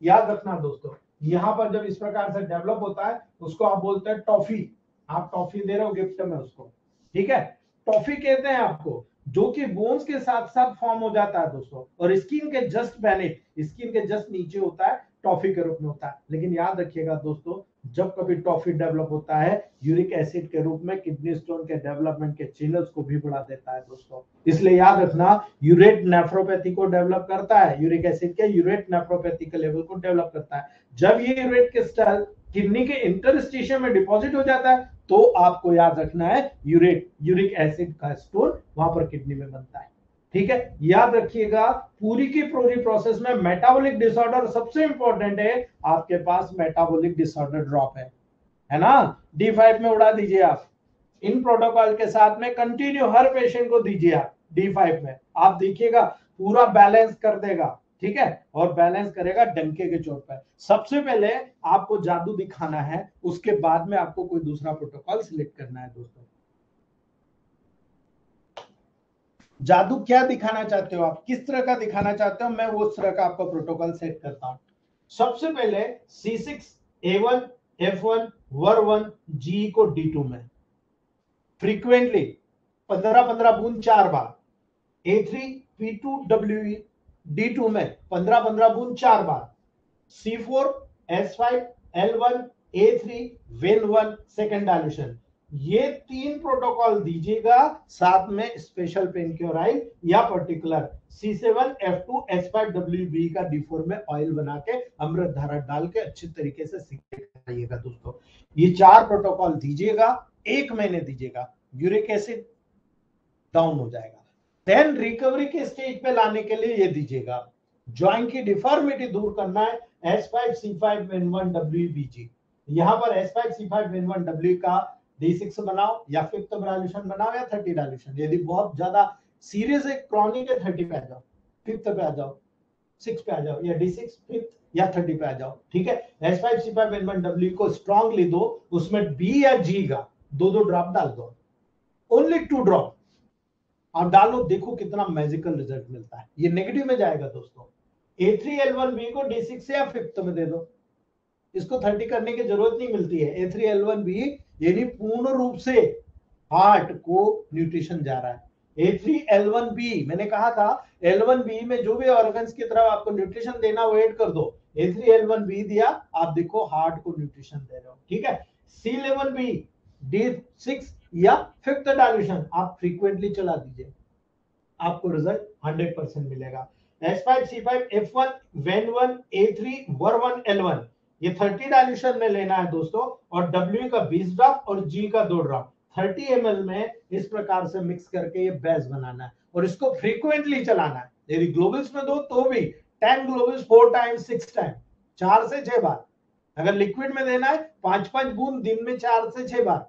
S1: याद रखना दोस्तों, यहां पर जब इस प्रकार से डेवलप होता है, उसको आप बोलते हैं टॉफी। आप टॉफी दे रहे हो गिफ्ट में उसको, ठीक है, टॉफी कहते हैं आपको, जो कि बोन्स के साथ साथ फॉर्म हो जाता है दोस्तों, और स्किन के जस्ट बेनिथ, स्किन के जस्ट नीचे होता है, टॉफी के रूप में होता है। लेकिन याद रखिएगा दोस्तों, जब कभी टॉफी डेवलप होता है, यूरिक एसिड के रूप में किडनी स्टोन के डेवलपमेंट के चैनल्स को भी बढ़ा देता है दोस्तों। इसलिए याद रखना, यूरेट नेफ्रोपैथी को डेवलप करता है, यूरिक एसिड के यूरेट नेफ्रोपैथी के लेवल को डेवलप करता है। जब ये यूरेट क्रिस्टल किडनी के इंटरस्टिशियम में डिपॉजिट हो जाता है, तो आपको याद रखना है यूरिक एसिड का स्टोन वहां पर किडनी में बनता है। ठीक है, याद रखिएगा, पूरी की पूरी प्रोसेस में मेटाबॉलिक डिसऑर्डर सबसे इंपॉर्टेंट है। आपके पास मेटाबॉलिक डिसऑर्डर ड्रॉप है ना, D5 में उड़ा दीजिए आप। इन प्रोटोकॉल के साथ में कंटिन्यू हर पेशेंट को दीजिए आप D5 में, आप देखिएगा पूरा बैलेंस कर देगा। ठीक है, और बैलेंस करेगा डंके के चोट पर। सबसे पहले आपको जादू दिखाना है, उसके बाद में आपको कोई दूसरा प्रोटोकॉल सिलेक्ट करना है दोस्तों। जादू क्या दिखाना चाहते हो आप, किस तरह का दिखाना चाहते हो, मैं वो उस तरह का आपका प्रोटोकॉल सेट करता हूं। सबसे पहले C6A1 F1 वर1 G को D2 में फ्रीक्वेंटली 15-15 बूंद 4 बार, A3 P2 WE D2 में 15-15 बूंद 4 बार, C4 S5 L1 A3 वेन1 second dilution. ये 3 प्रोटोकॉल दीजिएगा, साथ में स्पेशल पेन क्योराइल या particular C7 F2 S5 WB का D4 में ऑयल बना के अमृत धारा डाल के अच्छी तरीके से सिखाइएगा दोस्तों। ये 4 प्रोटोकॉल दीजिएगा, 1 महीने दीजिएगा, यूरिक एसिड डाउन हो जाएगा। देन रिकवरी के स्टेज पे लाने के लिए ये दीजिएगा, जॉइंट की डिफॉर्मिटी दूर करना है, S5C5 Win1 WBG। यहां पर S5C5 Win1 W का D6 बनाओ या 5th डायल्यूशन बनाओ या 30 डायल्यूशन। यदि बहुत ज्यादा सीरियस है, क्रॉनिक है, 30 पे आ जाओ, 5th पे आ जाओ, 6 पे आ जाओ, या D6 5th या 30 पे आ जाओ। ठीक है, S5C5 Win1 W को स्ट्रांगली दो, उसमें B या G का 2-2 ड्रॉप डाल दो, ओनली 2 ड्रॉप आप डालो, देखो कितना मैजिकल रिजल्ट मिलता है। ये नेगेटिव में जाएगा दोस्तों। A3L1B को D6 या 5th में दे दो, इसको 30 करने की जरूरत नहीं मिलती है। A3L1B यानी पूर्ण रूप से हार्ट को न्यूट्रिशन जा रहा है। A3L1B मैंने कहा था L1B में जो भी ऑर्गन्स की तरफ आपको न्यूट्रिशन देना वो ऐड कर दो। A3L1B दिया, आप देखो हार्ट को न्यूट्रिशन दे रहे हो, ठीक है। C11B D6 या फिफ्थ डाइल्यूशन आप फ्रीक्वेंटली चला दीजिए, आपको रिजल्ट 100% मिलेगा। S5 C5 F1 WEN1 A3 WER1 L1 ये 30 डाइल्यूशन में लेना है दोस्तों, और W का 20 ड्रॉप और G का 2 ड्रॉप 30 ml में इस प्रकार से मिक्स करके ये बेस बनाना है, और इसको फ्रीक्वेंटली चलाना है। यदि ग्लोबल्स में दो तो भी 10 ग्लोबल्स 4 टाइम्स 6 टाइम, 4 से 6 बार। अगर लिक्विड में देना है 5-5 बूंद दिन में 4 से 6 बार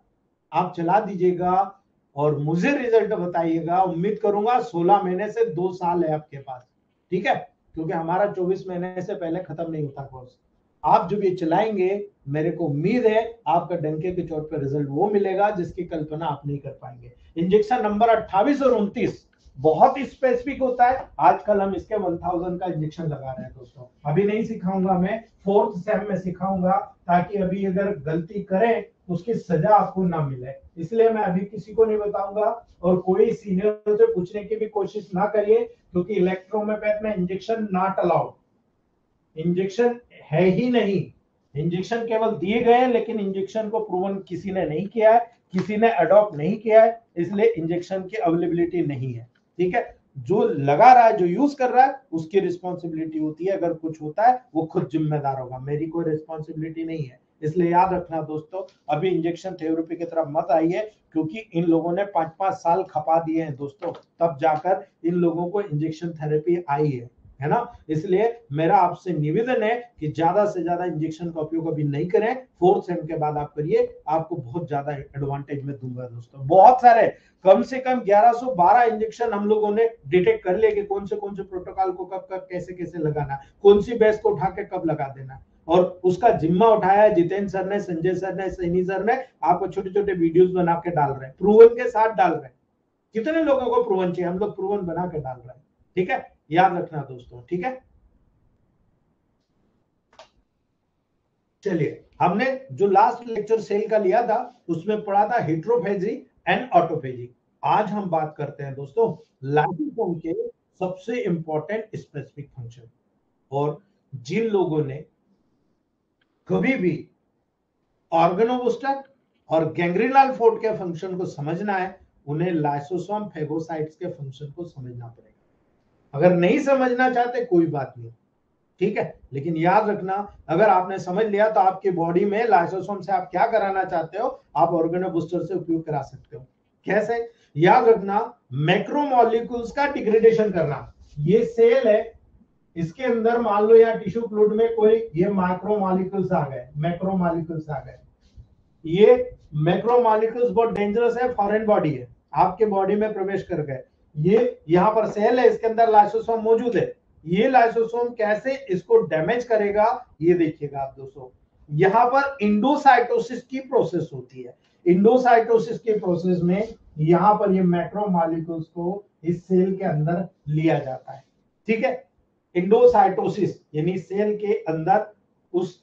S1: आप चला दीजिएगा, और मुझे रिजल्ट बताइएगा। उम्मीद करूंगा 16 महीने से 2 साल है आपके पास, ठीक है, क्योंकि हमारा 24 महीने से पहले खत्म नहीं होता कोर्स। आप जब ये चलाएंगे, मेरे को उम्मीद है आपका डंके के चोट पर रिजल्ट वो मिलेगा जिसकी कल्पना आप नहीं कर पाएंगे। इंजेक्शन नंबर 28 और 29 बहुत ही स्पेसिफिक होता है। आजकल हम इसके 1000 का इंजेक्शन लगा रहे हैं दोस्तों। अभी नहीं सिखाऊंगा, मैं 4th सेम में सिखाऊंगा, ताकि अभी अगर गलती करें तो उसकी सजा आपको ना मिले, इसलिए मैं अभी किसी को नहीं बताऊंगा। और कोई सीनियर से पूछने की भी कोशिश ना करिए, क्योंकि इलेक्ट्रोहोम्योपैथ में इंजेक्शन नॉट अलाउड, इंजेक्शन है ही नहीं। इंजेक्शन केवल दिए गए हैं, लेकिन इंजेक्शन को प्रूवन किसी ने नहीं किया है, किसी ने अडॉप्ट नहीं किया है, इसलिए इंजेक्शन की अवेलेबिलिटी नहीं है, ठीक है। जो लगा रहा है, जो यूज कर रहा है, उसकी रिस्पॉन्सिबिलिटी होती है। अगर कुछ होता है वो खुद जिम्मेदार होगा, मेरी कोई रिस्पॉन्सिबिलिटी नहीं है। इसलिए याद रखना दोस्तों, अभी इंजेक्शन थेरेपी की तरफ मत आइए, क्योंकि इन लोगों ने 5-5 साल खपा दिए हैं दोस्तों, तब जाकर इन लोगों को इंजेक्शन थेरेपी आई है ना। इसलिए मेरा आपसे निवेदन है कि ज्यादा से ज्यादा इंजेक्शन का उपयोग अभी नहीं करें। 4th सेम के बाद आप करिए, आपको बहुत ज्यादा एडवांटेज में दूंगा दोस्तों। बहुत सारे, कम से कम 1112 इंजेक्शन हम लोगों ने डिटेक्ट कर लिए कि कौन से प्रोटोकॉल को कब कब कैसे कैसे लगाना, कौन सी बेस को उठा के कब लगा देना, और उसका जिम्मा उठाया है जितेंद्र सर ने, संजय सर ने, सैनी सर ने। आपको छोटे छोटे वीडियोस बना के डाल रहे हैं, प्रूवन के साथ डाल रहे हैं। कितने लोगों को प्रूवन चाहिए, हम लोग प्रूवन बना के डाल रहे हैं, ठीक है। याद रखना दोस्तों, ठीक है। चलिए, हमने जो लास्ट लेक्चर सेल का लिया था उसमें पढ़ा था हेट्रोफेजी एंड ऑटोफेजी। आज हम बात करते हैं दोस्तों लाइसोसोम के सबसे इंपॉर्टेंट स्पेसिफिक फंक्शन। और जिन लोगों ने कभी भी ऑर्गेनोबूस्टर और गैंग्रीनल फोर्ट के फंक्शन को समझना है, उन्हें लाइसोसोम फेगोसाइट्स के फंक्शन को समझना पड़ेगा। अगर नहीं समझना चाहते कोई बात नहीं, ठीक है, लेकिन याद रखना, अगर आपने समझ लिया तो आपकी बॉडी में लाइसोसोम से आप क्या कराना चाहते हो, आप ऑर्गेनोबूस्टर से उपयोग करा सकते हो। कैसे? याद रखना, मैक्रोमोलिक्यूल्स का डिग्रेडेशन करना। ये सेल है, इसके अंदर मान लो या टिश्यू फ्लूइड में कोई ये मैक्रोमोलिक्यूल्स आ गए, मैक्रोमोलिक्यूल्स आ गए। ये मैक्रोमोलिक्यूल्स बहुत डेंजरस है, फॉरेन बॉडी है, आपके बॉडी में प्रवेश कर गए। ये यहाँ पर सेल है, इसके अंदर लाइसोसोम मौजूद है। ये लाइसोसोम कैसे इसको डैमेज करेगा, ये देखिएगा आप दोस्तों। यहाँ पर इंडोसाइटोसिस की प्रोसेस होती है। इंडोसाइटोसिस के प्रोसेस में यहाँ पर ये मैक्रोमोलिक्यूल्स को इस सेल के अंदर लिया जाता है, ठीक है। इंडोसाइटोसिस यानी सेल के अंदर उस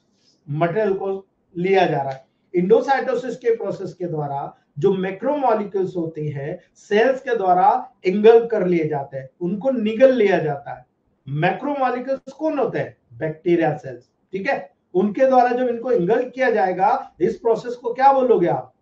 S1: मटेरियल को लिया जा रहा है। इंडोसाइटोसिस के प्रोसेस के द्वारा जो मैक्रोमोलिक्यूल्स होती है सेल्स के द्वारा इंगल्फ कर लिए जाते हैं, उनको निगल लिया जाता है। मैक्रोमोलिक्यूल्स कौन होते हैं? बैक्टीरिया सेल्स, ठीक है। उनके द्वारा जब इनको इंगल्फ किया जाएगा, इस प्रोसेस को क्या बोलोगे आप?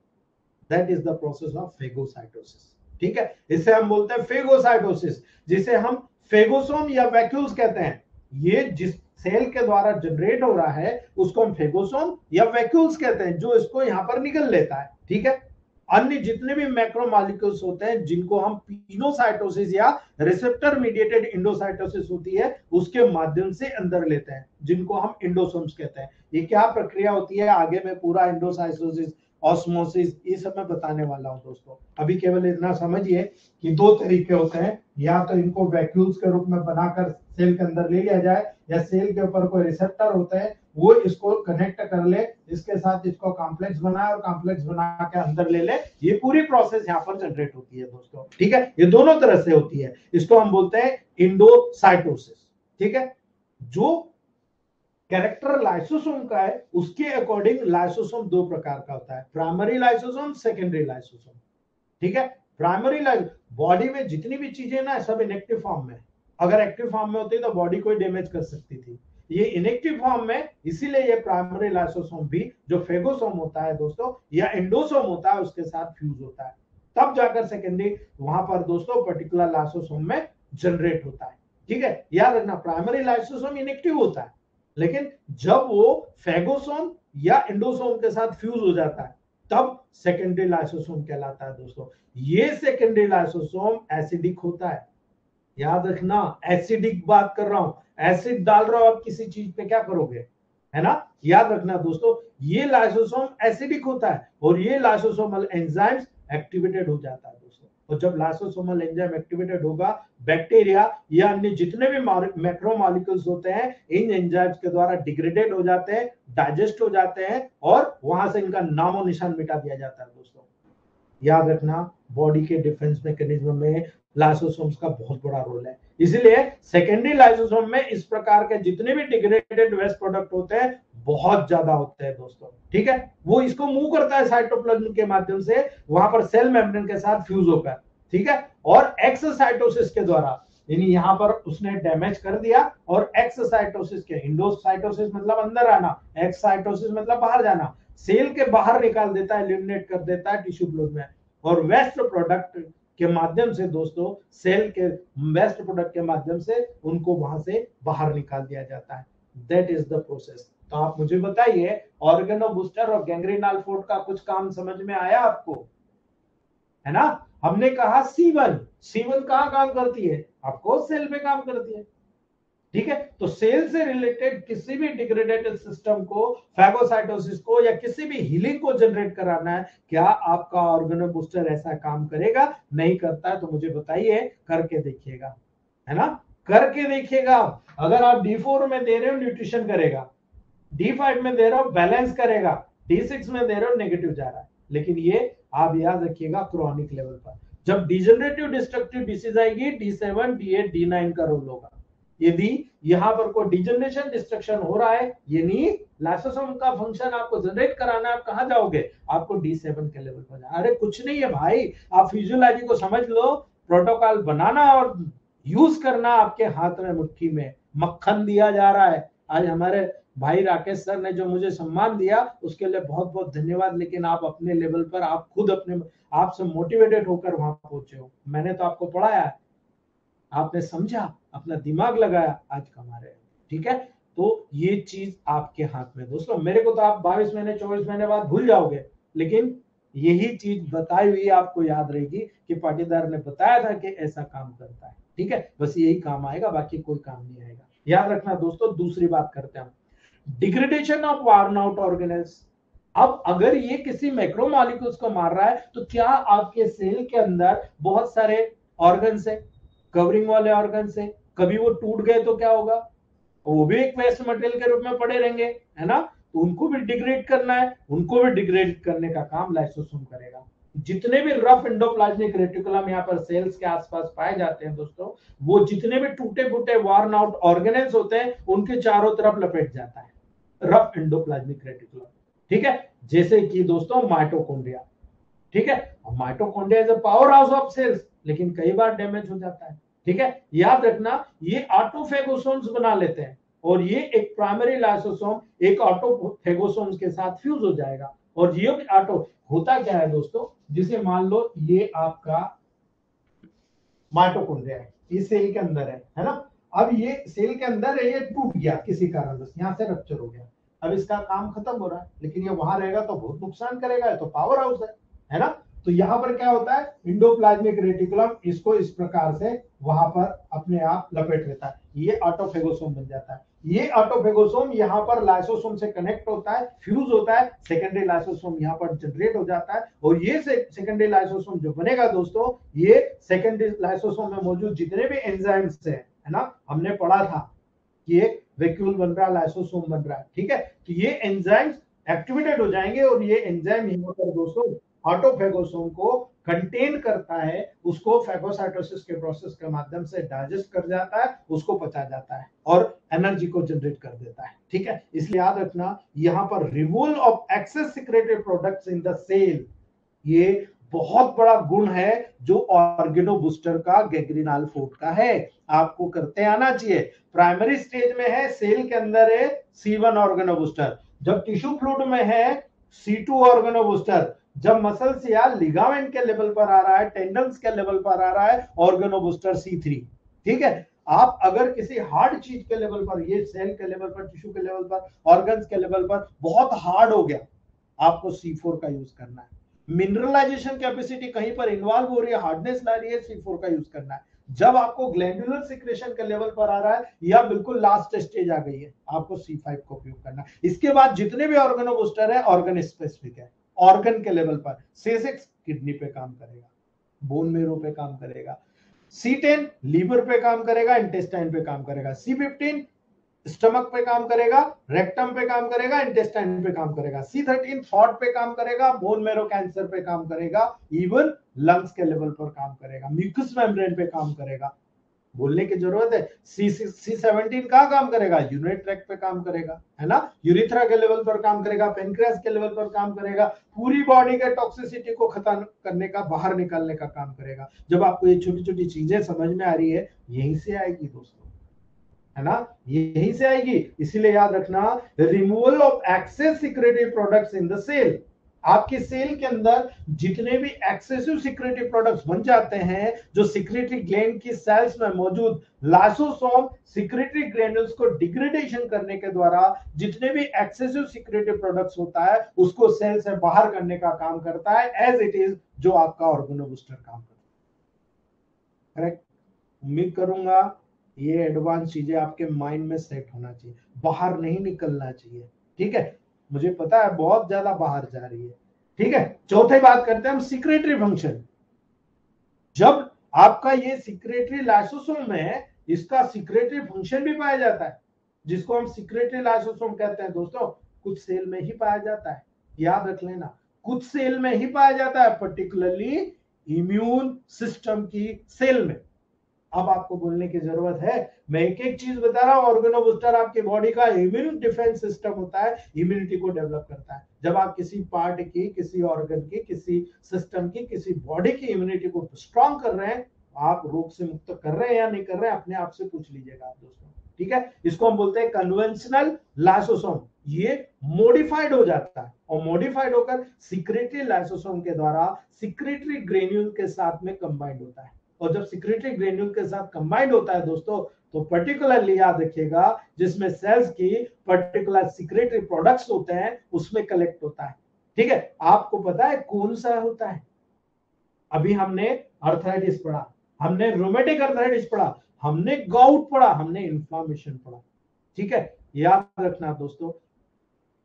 S1: That is the process of phagocytosis, ठीक है। इसे हम बोलते हैं फेगोसाइटोसिस, जिसे हम फेगोसोम या वैक्यूल्स कहते हैं। ये जिस सेल के द्वारा जनरेट हो रहा है उसको हम फेगोसोम या वैक्यूल्स कहते हैं, जो इसको यहां पर निगल लेता है, ठीक है। अन्य जितने भी मैक्रोमोलिक्यूल्स होते हैं, जिनको हम पिनोसाइटोसिस या रिसेप्टर मीडिएटेड इंडोसाइटोसिस होती है उसके माध्यम से अंदर लेते हैं, जिनको हम इंडोसोम्स कहते हैं। ये क्या प्रक्रिया होती है, आगे में पूरा इंडोसाइटोसिस, ऑस्मोसिस, ये सब मैं बताने वाला हूं दोस्तों। अभी केवल इतना समझिए कि 2 तरीके होते हैं, या तो इनको वैक्यूल्स के रूप में बनाकर सेल के अंदर ले लिया जाए, या सेल के ऊपर कोई रिसेप्टर होता है वो इसको कनेक्ट कर ले, इसके साथ इसको कॉम्प्लेक्स बनाए और कॉम्प्लेक्स बना के अंदर ले ले। ये पूरी प्रोसेस यहाँ पर जनरेट होती है दोस्तों, ठीक है। ये दोनों तरह से होती है, इसको हम बोलते हैं इंडोसाइटोसिस, ठीक है। जो कैरेक्टर लाइसोसोम का है, उसके अकॉर्डिंग लाइसोसोम दो प्रकार का होता है, प्राइमरी लाइसोसोम, सेकेंडरी लाइसोसोम। ठीक है, प्राइमरी बॉडी में जितनी भी चीजें ना सब इनएक्टिव फॉर्म में, अगर एक्टिव फॉर्म में होती तो बॉडी कोई डैमेज कर सकती थी, ये इनएक्टिव फॉर्म में, इसीलिए ये प्राइमरी लाइसोसोम भी जो फेगोसोम होता है दोस्तों या एंडोसोम होता है उसके साथ फ्यूज होता है, तब जाकर सेकेंडरी वहां पर दोस्तों पर्टिकुलर लाइसोसोम में जनरेट होता है। ठीक है, याद रखना प्राइमरी लाइसोसोम इनएक्टिव होता है, लेकिन जब वो फेगोसोम या एंडोसोम के साथ फ्यूज हो जाता है तब सेकेंडरी लाइसोसोम कहलाता है दोस्तों। ये सेकेंडरी लाइसोसोम एसिडिक होता है, याद रखना एसिडिक बात कर रहा हूं, एसिड डाल रहा हूं आप किसी चीज पे क्या करोगे, है ना, याद रखना दोस्तों ये लाइसोसोम एसिडिक होता है और ये लाइसोसोमल एंजाइम्स एक्टिवेटेड हो जाता है दोस्तों। और जब लाइसोसोमल एंजाइम एक्टिवेटेड होगा, बैक्टीरिया या अन्य जितने भी मैक्रोमोलेक्यूल्स होते हैं इन एंजाइम्स के द्वारा डिग्रेडेड हो जाते हैं, डाइजेस्ट हो जाते हैं और वहां से इनका नामो निशान मिटा दिया जाता है दोस्तों। याद रखना बॉडी के डिफेंस मैकेनिज्म में लाइसोसोम्स का बहुत बड़ा रोल है, इसलिए सेकेंडरी लाइसोसोम में इस प्रकार के जितने भी डिग्रेडेड वेस्ट प्रोडक्ट होते हैं बहुत ज्यादा होते हैं दोस्तों। ठीक है, वो इसको मूव करता है साइटोप्लाज्म के माध्यम से वहां पर सेल मेम्ब्रेन के साथ फ्यूज होकर। ठीक है, और एक्सोसाइटोसिस के द्वारा, यानी यहां पर उसने डैमेज कर दिया और एक्सोसाइटोसिस के, इंडोसाइटोसिस मतलब अंदर आना, एक्साइटोसिस मतलब बाहर जाना, सेल के बाहर निकाल देता है, एलिमिनेट कर देता है टिश्यू ब्लड में, और वेस्ट प्रोडक्ट के माध्यम से दोस्तों सेल के वेस्ट प्रोडक्ट के माध्यम से उनको वहां से बाहर निकाल दिया जाता है। That is the process. तो आप मुझे बताइए ऑर्गेनो बूस्टर और गैंग्रीनल फोर्ट का कुछ काम समझ में आया आपको, है ना। हमने कहा C1 कहां काम करती है, आपको सेल पे काम करती है। ठीक है, तो सेल से रिलेटेड किसी भी डिग्रेडेटेड सिस्टम को, फैगोसाइटोसिस को या किसी भी हीलिंग को जनरेट कराना है, क्या आपका ऑर्गेनो बूस्टर ऐसा काम करेगा? नहीं करता है तो मुझे बताइए, करके देखिएगा, है ना, करके देखिएगा। अगर आप D4 में दे रहे हो न्यूट्रिशन करेगा, D5 में दे रहे हो बैलेंस करेगा, D6 में दे रहे हो नेगेटिव जा रहा है, लेकिन ये आप याद रखिएगा क्रॉनिक लेवल पर। जब डिजनरेटिव डिस्ट्रक्टिव डिसीज आएगी D7 D8 D9 का रोल होगा। यदि यहां पर कोई डिजनरेशन डिस्ट्रक्शन हो रहा है, यानी लाइसोसोम का फंक्शन आपको जनरेट कराना है, आप कहां जाओगे, आपको D7 के लेवल पर जाना। अरे कुछ नहीं है भाई, आप फिजियोलॉजी को समझ लो, प्रोटोकॉल बनाना और यूज करना आपके हाथ में, मुट्ठी में मक्खन दिया जा रहा है। आज हमारे भाई राकेश सर ने जो मुझे सम्मान दिया उसके लिए बहुत बहुत धन्यवाद, लेकिन आप अपने लेवल पर आप खुद अपने आप से मोटिवेटेड होकर वहां पहुंचे हो। मैंने तो आपको पढ़ाया है, आपने समझा, अपना दिमाग लगाया, आज कमा रहे हैं। ठीक है, तो ये चीज आपके हाथ में दोस्तों। मेरे को तो आप 22 महीने 24 महीने बाद भूल जाओगे, लेकिन यही चीज बताई हुई आपको याद रहेगी कि पाटीदार ने बताया था कि ऐसा काम करता है। ठीक है, बस यही काम आएगा, बाकी कोई काम नहीं आएगा, याद रखना दोस्तों। दूसरी बात करते हैं, degradation of worn out organelles. अब अगर ये किसी मैक्रोमोलेक्यूल्स को मार रहा है तो क्या आपके सेल के अंदर बहुत सारे ऑर्गन है, कवरिंग वाले ऑर्गन है, कभी वो टूट गए तो क्या होगा, वो भी एक वेस्ट मटेरियल के रूप में पड़े रहेंगे, है ना। तो उनको भी डिग्रेड करना है, उनको भी डिग्रेड करने का काम लाइसोसोम करेगा। जितने भी रफ एंडोप्लाज्मिक रेटिकुलम यहाँ पर सेल्स के आसपास पाए जाते हैं दोस्तों, वो जितने भी टूटे फूटे वर्न आउट ऑर्गेनेल्स होते हैं उनके चारों तरफ लपेट जाता है रफ एंडोप्लाज्मिक रेटिकुलम। ठीक है, जैसे कि दोस्तों माइटोकॉन्ड्रिया। ठीक है, mitochondria is a powerhouse of cells, लेकिन कई बार डैमेज हो जाता है। ठीक है, याद रखना ये ऑटोफेगोसोम्स बना लेते हैं और ये एक प्राइमरी लाइसोसोम एक ऑटोफेगोसोम्स के साथ फ्यूज हो जाएगा। और ये ऑटो होता क्या है दोस्तों, जिसे मान लो ये आपका माइटोकॉन्ड्रिया है, इस सेल के अंदर है ना। अब ये सेल के अंदर है, ये टूट गया किसी कारणवश, यहाँ से रप्चर हो गया, अब इसका काम खत्म हो रहा है, लेकिन ये वहां रहेगा तो बहुत नुकसान करेगा, तो पावर हाउस है ना। तो यहाँ पर क्या होता है, इंडोप्लाज्मिक रेटिकुलम इसको इस प्रकार से वहां पर अपने आप लपेट लेता है, ये ऑटोफेगोसोम बन जाता है। ये ऑटोफेगोसोम यहाँ पर लाइसोसोम से कनेक्ट होता है, फ्यूज होता है, सेकेंडरी लाइसोसोम यहाँ पर जनरेट हो जाता है। और ये सेकेंडरी लाइसोसोम जो बनेगा दोस्तों, ये सेकेंडरी लाइसोसोम में मौजूद जितने भी एंजाइम्स है ना, हमने पढ़ा था कि एक वैक्यूल बन रहा है, लाइसोसोम बन रहा है। ठीक है, तो ये एंजाइम्स एक्टिवेटेड हो जाएंगे और ये एंजाइम यहाँ पर दोस्तों ऑटोफेगोसोम को कंटेन करता है, उसको फेगोसाइटोसिस के प्रोसेस के माध्यम से डाइजेस्ट कर जाता है, उसको पचा जाता है और एनर्जी को जनरेट कर देता है। ठीक है, इसलिए याद रखना यहाँ पर removal of excess secretory products in the cell, ये बहुत बड़ा गुण है जो ऑर्गेनो बूस्टर का गैंग्रीनल फूड का है, आपको करते आना चाहिए। प्राइमरी स्टेज में है, सेल के अंदर है C1 ऑर्गेनो बूस्टर, जब टिश्यू फ्लूइड में है C2 ऑर्गेनो बूस्टर, जब मसल्स या लिगामेंट के लेवल पर आ रहा है, टेंडन्स के लेवल पर आ रहा है, ऑर्गेनो बूस्टर C3। ठीक है, आप अगर किसी हार्ड चीज के लेवल पर, ये सेल के लेवल पर, टिश्यू के लेवल पर, ऑर्गन्स के लेवल पर बहुत हार्ड हो गया, आपको C4 का यूज करना है। मिनरलाइजेशन कैपेसिटी कहीं पर इन्वॉल्व हो रही है, हार्डनेस ला रही है, C4 का यूज करना है। जब आपको ग्लैंडुलर सिक्रेशन के लेवल पर आ रहा है या बिल्कुल लास्ट स्टेज आ गई है, आपको C5 का उपयोग करना है। इसके बाद जितने भी ऑर्गेनो बूस्टर है ऑर्गन स्पेसिफिक है, ऑर्गन के लेवल पर C6 किडनी पे काम करेगा, बोन मेरो पे काम करेगा, C10 लीवर पे काम करेगा, इंटेस्टाइन पे काम करेगा, C15 स्टमक पे काम करेगा, रेक्टम पे काम करेगा, इंटेस्टाइन पे काम करेगा, C13 थॉट पे काम करेगा, बोन मेरो कैंसर पे काम करेगा, इवन लंग्स के लेवल पर काम करेगा, म्यूकस मेम्ब्रेन पे काम करेगा। बोलने की जरूरत है, C17 कहाँ काम करेगा, यूरिनरी ट्रैक्ट पे काम करेगा, है ना, यूरिथ्रा के लेवल पर काम करेगा, पेनक्रियास के लेवल पर काम करेगा, पूरी बॉडी के टॉक्सिसिटी को खत्म करने का, बाहर निकालने का काम करेगा। जब आपको ये छोटी छोटी चीजें समझ में आ रही है, यहीं से आएगी दोस्तों, है ना, यहीं से आएगी। इसीलिए याद रखना, removal of excess secretory products in the cell, आपके सेल के अंदर जितने भी एक्सेसिव सिक्रेटरी प्रोडक्ट्स बन जाते हैं, जो सिक्रेटरी ग्लैंड की सेल्स में मौजूद लाइसोसोम सिक्रेटरी ग्रैन्युल्स को डिग्रेडेशन करने के द्वारा जितने भी एक्सेसिव सिक्रेटरी प्रोडक्ट्स होता है उसको सेल से बाहर करने का काम करता है, एज इट इज जो आपका ऑर्गेनो बूस्टर काम करता है। करेक्ट, उम्मीद करूंगा ये एडवांस चीजें आपके माइंड में सेट होना चाहिए, बाहर नहीं निकलना चाहिए। ठीक है, मुझे पता है बहुत ज्यादा बाहर जा रही है। ठीक है, चौथी बात करते हैं हम, सिक्रेटरी फंक्शन। जब आपका ये सिक्रेटरी लाइसोसोम है, इसका सिक्रेटरी फंक्शन भी पाया जाता है, जिसको हम सिक्रेटरी लाइसोसोम कहते हैं दोस्तों, कुछ सेल में ही पाया जाता है। याद रख लेना, कुछ सेल में ही पाया जाता है, पर्टिकुलरली इम्यून सिस्टम की सेल में। अब आपको बोलने की जरूरत है, मैं एक एक चीज बता रहा हूं। ऑर्गेनो बूस्टर आपकी बॉडी का इम्यून डिफेंस सिस्टम होता है, इम्यूनिटी को डेवलप करता है। जब आप किसी पार्ट की, किसी ऑर्गन की, किसी सिस्टम की, किसी बॉडी की इम्यूनिटी को स्ट्रांग कर रहे हैं, आप रोग से मुक्त कर रहे हैं या नहीं कर रहे हैं, अपने आप से पूछ लीजिएगा आप दोस्तों। ठीक है, इसको हम बोलते हैं कन्वेंशनल लाइसोसोम। ये मॉडिफाइड हो जाता है और मॉडिफाइड होकर सिक्रेटरी लाइसोसोम के द्वारा सिक्रेटरी ग्रेन्यूल के साथ में कंबाइंड होता है। और जब सिक्रेटरी ग्रेन्यूल के साथ कंबाइंड होता है दोस्तों, तो पर्टिकुलरली याद रखिएगा, जिसमें सेल्स की पर्टिकुलर सिक्रेटरी प्रोडक्ट्स होते हैं उसमें कलेक्ट होता है। ठीक है, आपको पता है कौन सा होता है? अभी हमने अर्थराइटिस पढ़ा, हमने रोमेटिक अर्थराइटिस पढ़ा, हमने गाउट पढ़ा, हमने इन्फ्लामेशन पढ़ा। ठीक है, याद रखना दोस्तों,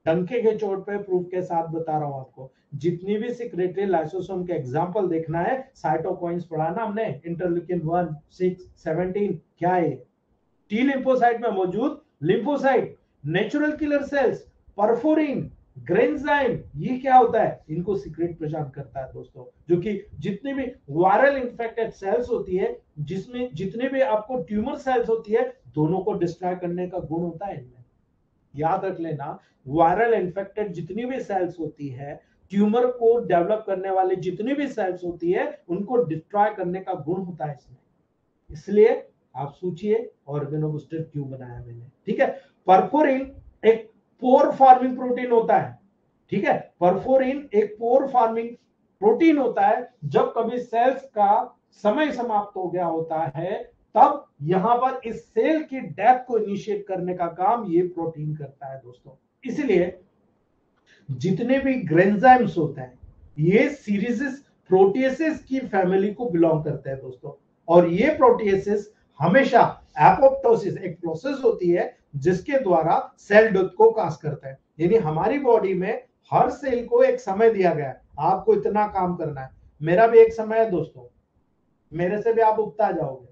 S1: डंके के चोट पे प्रूफ के साथ बता रहा हूं आपको, जितनी भी सिक्रेटरी लाइसोसोम के एग्जांपल देखना है, साइटोकाइंस पढ़ा ना हमने, इंटरल्यूकिन 1, 6, 17, क्या है? टी लिम्फोसाइट में मौजूद lymphocyte, natural killer cells, perforin, granzyme, ये क्या होता है? इनको सीक्रेट पहचान करता है दोस्तों, जो कि जितनी भी वायरल इन्फेक्टेड सेल्स होती है, जिसमें जितने भी आपको ट्यूमर सेल्स होती है, दोनों को डिस्ट्रॉय करने का गुण होता है इनमें। याद रख लेना, वायरल इन्फेक्टेड जितनी भी सेल्स होती है, ट्यूमर को डेवलप करने वाली जितनी भी सेल्स होती है, उनको डिस्ट्रॉय करने का गुण होता है इसमें। इसलिए आप सोचिए ऑर्गेनो बूस्टर क्यों बनाया मैंने। ठीक है, परफोरिन एक पोर फॉर्मिंग प्रोटीन होता है। ठीक है, परफोरिन एक पोर फॉर्मिंग प्रोटीन होता है। जब कभी सेल्स का समय समाप्त हो गया होता है, तब यहां पर इस सेल की डेथ को इनिशिएट करने का काम ये प्रोटीन करता है दोस्तों। इसलिए जितने भी ग्रेन्जाइम्स होते हैं, ये सीरीजेस प्रोटिएसेस की फैमिली को बिलोंग करते हैं दोस्तों। और ये प्रोटिएसेस हमेशा एपोप्टोसिस एक प्रोसेस होती है जिसके द्वारा सेल डेथ को काज करता है। यानी हमारी बॉडी में हर सेल को एक समय दिया गया है, आपको इतना काम करना है। मेरा भी एक समय है दोस्तों, मेरे से भी आप उगता जाओगे।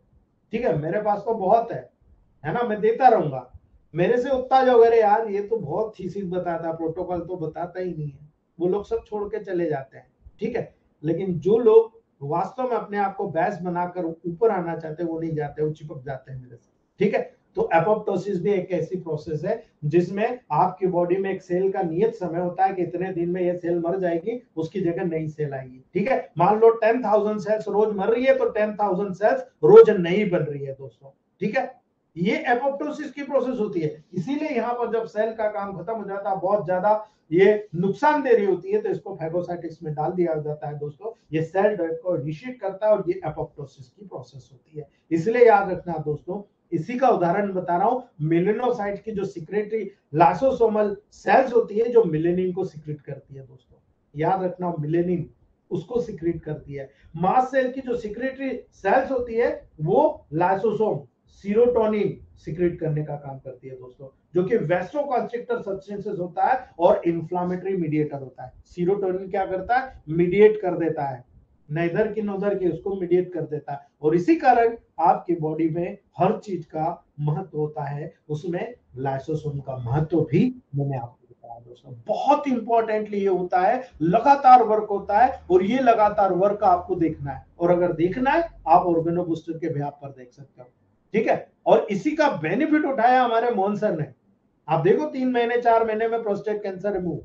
S1: ठीक है, मेरे पास तो बहुत है ना, मैं देता रहूंगा। मेरे से उगता जाओगे, अरे यार ये तो बहुत थीसिस बताता, प्रोटोकॉल तो बताता ही नहीं है, वो लोग सब छोड़ के चले जाते हैं। ठीक है। लेकिन जो लोग वास्तव में अपने आप को बैच बनाकर ऊपर आना चाहते हैं वो नहीं जाते, वो चिपक जाते हैं मेरे से, ठीक है। तो एपोप्टोसिस भी एक ऐसी प्रोसेस है जिसमें आपकी बॉडी में एक सेल का नियत समय होता है कि इतने दिन में ये सेल मर जाएगी, उसकी जगह नई सेल आएगी, ठीक है। मान लो 10,000 सेल्स रोज मर रही है तो 10,000 सेल्स रोज नई बन रही है दोस्तों, ठीक है। ये एपोप्टोसिस की प्रोसेस होती है। इसीलिए यहाँ पर जब सेल का काम खत्म हो जाता है, बहुत ज्यादा ये नुकसान दे रही होती है, तो इसको फैगोसाइटिक्स में डाल दिया जाता है दोस्तों। ये सेल डेथ को इनिशिएट करता है और ये एपोप्टोसिस की प्रोसेस होती है। इसलिए याद रखना दोस्तों, इसी का उदाहरण बता रहा हूं, मेलेनोसाइट की जो सिक्रेटरी लाइसोसोमल सेल्स होती है जो मिलेनिन को सिक्रेट करती है दोस्तों, याद रखना मिलेनिन उसको सिक्रेट करती है। मास्ट सेल की जो सिक्रेटरी सेल्स होती है वो लाइसोसोम सीरोटोनिन सिक्रेट करने का काम करती है दोस्तों, जो कि वैसोकंस्ट्रिक्टर सब्सटेंसेस होता है और इन्फ्लामेटरी मीडिएटर होता है। सीरोटोनिन क्या करता है, मीडिएट कर देता है, न इधर की न उधर की, उसको मीडिएट कर देता है। और इसी कारण आपकी बॉडी में हर चीज का महत्व होता है, उसमें लाइसोसोम का महत्व भी मैंने आपको बताया दोस्तों। बहुत इंपॉर्टेंटली ये होता है, लगातार वर्क होता है, और ये लगातार वर्क आपको देखना है, और अगर देखना है आप ऑर्गेनो बूस्टर के व्याप पर देख सकते हो, ठीक है। और इसी का बेनिफिट उठाया हमारे मोहन सर ने। आप देखो 3 महीने 4 महीने में प्रोस्टेट कैंसर रिमूव,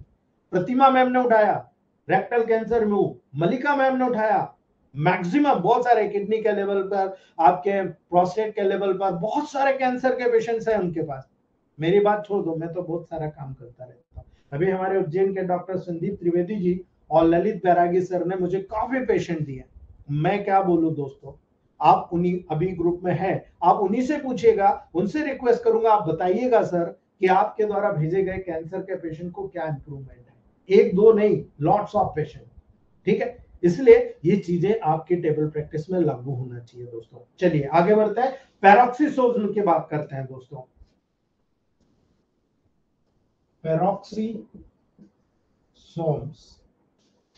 S1: प्रतिमा मैम ने उठाया, रेक्टल कैंसर रिमूव मलिका मैम ने उठाया, मैक्सिमम बहुत सारे किडनी के लेवल पर, आपके प्रोस्टेट के लेवल पर बहुत सारे कैंसर के पेशेंट्स हैं उनके पास। मेरी बात छोड़ दो, मैं तो बहुत सारा काम करता रहता हूँ। अभी हमारे उज्जैन के डॉक्टर संदीप त्रिवेदी जी और ललित बैरागी सर ने मुझे काफी पेशेंट दिए। मैं क्या बोलूं दोस्तों, आप उन्हीं अभी ग्रुप में है, आप उन्हीं से पूछिएगा, उनसे रिक्वेस्ट करूंगा, आप बताइएगा सर कि आपके द्वारा भेजे गए कैंसर के पेशेंट को क्या इंप्रूवमेंट है। एक दो नहीं, लॉट्स ऑफ पेशेंट, ठीक है। इसलिए ये चीजें आपके टेबल प्रैक्टिस में लागू होना चाहिए दोस्तों। चलिए आगे बढ़ते हैं, पैरोक्सीसोम की बात करते हैं दोस्तों। पैरोक्सीसोम्स,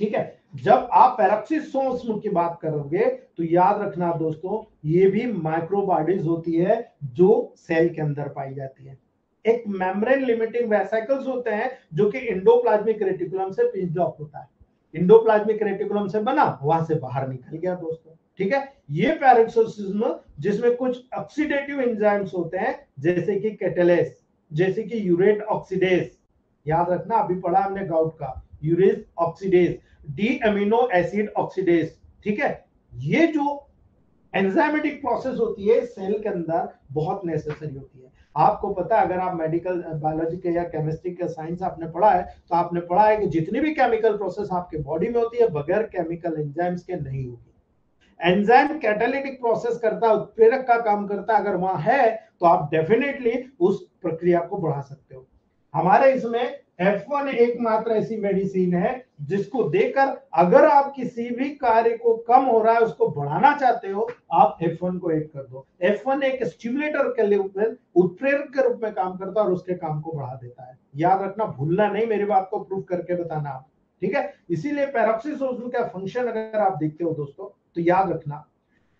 S1: ठीक है। जब आप पैरोक्सीसोम्स की बात करोगे तो याद रखना दोस्तों, ये भी माइक्रोबॉडीज होती है जो सेल के अंदर पाई जाती है। एक मेम्ब्रेन लिमिटिंग वेसिकल्स होते हैं जो कि एंडोप्लाज्मिक रेटिकुलम से पिंच्ड ऑफ होता है, एंडोप्लाज्मिक रेटिकुलम से बना, वहां से बाहर निकल गया दोस्तों, ठीक है। ये पैरोक्सीसोम जिसमें कुछ ऑक्सीडेटिव एंजाइम्स होते हैं, जैसे कि कैटेलेस, जैसे कि यूरेट ऑक्सीडेज, याद रखना अभी पढ़ा हमने गाउट का, urate oxidase, D amino acid oxidase, ठीक है। ये जो एंजाइमेटिक प्रोसेस होती है सेल के अंदर बहुत नेसेसरी होती है। आपको पता है, अगर आप मेडिकल बायोलॉजी के या केमिस्ट्री के साइंस आपने पढ़ा है तो आपने पढ़ा है कि जितनी भी केमिकल प्रोसेस आपके बॉडी में होती है बगैर केमिकल एंजाइम्स के नहीं होगी। एंजाइम कैटालिटिक प्रोसेस करता है, उत्प्रेरक का काम करता है, अगर वहां है तो आप डेफिनेटली उस प्रक्रिया को बढ़ा सकते हो। हमारे इसमें F1 एकमात्र ऐसी मेडिसिन है जिसको देकर अगर आप किसी भी कार्य को कम हो रहा है उसको बढ़ाना चाहते हो, आप F1 को ऐड कर दो। F1 एक स्टिमुलेटर के रूप में, उत्प्रेरक के रूप में काम करता है और उसके काम को बढ़ा देता है। याद रखना, भूलना नहीं, मेरी बात को प्रूव करके बताना आप, ठीक है। इसीलिए पैरोक्सीसोम का फंक्शन अगर आप देखते हो दोस्तों तो याद रखना,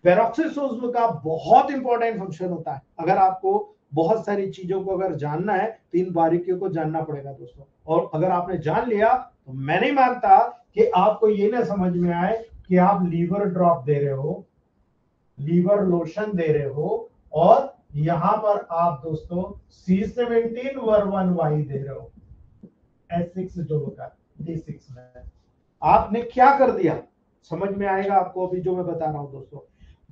S1: पैरोक्सीसोम का बहुत इंपॉर्टेंट फंक्शन होता है। अगर आपको बहुत सारी चीजों को अगर जानना है तो इन बारीकियों को जानना पड़ेगा दोस्तों। और अगर आपने जान लिया तो मैं नहीं मानता कि आपको ये ना समझ में आए कि आप लीवर ड्रॉप दे रहे हो, लीवर लोशन दे रहे हो, और यहां पर आप दोस्तों C17 दे रहे हो, S6 जो होता है D6 में, आपने क्या कर दिया समझ में आएगा आपको अभी जो मैं बता रहा हूं दोस्तों।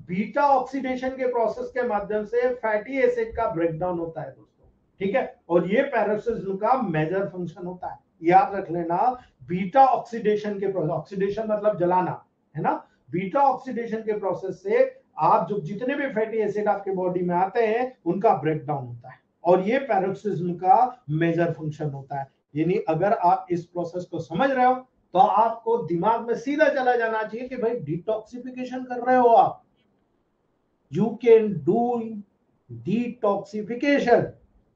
S1: बीटा ऑक्सीडेशन के प्रोसेस के माध्यम से फैटी एसिड का ब्रेकडाउन होता है दोस्तों, ठीक है। और ये पैरोक्सीसोम का मेजर फंक्शन होता है, याद रख लेना। बीटा ऑक्सीडेशन के प्रोसेस, ऑक्सीडेशन मतलब जलाना है ना, बीटा ऑक्सीडेशन के प्रोसेस से आप जो जितने भी फैटी एसिड आपके बॉडी में आते हैं उनका ब्रेकडाउन होता है, और ये पैरोक्सीसोम का मेजर फंक्शन होता है। यानी अगर आप इस प्रोसेस को समझ रहे हो तो आपको दिमाग में सीधा चला जाना चाहिए कि भाई डिटॉक्सिफिकेशन कर रहे हो आप, यू कैन डू डिटॉक्सिफिकेशन,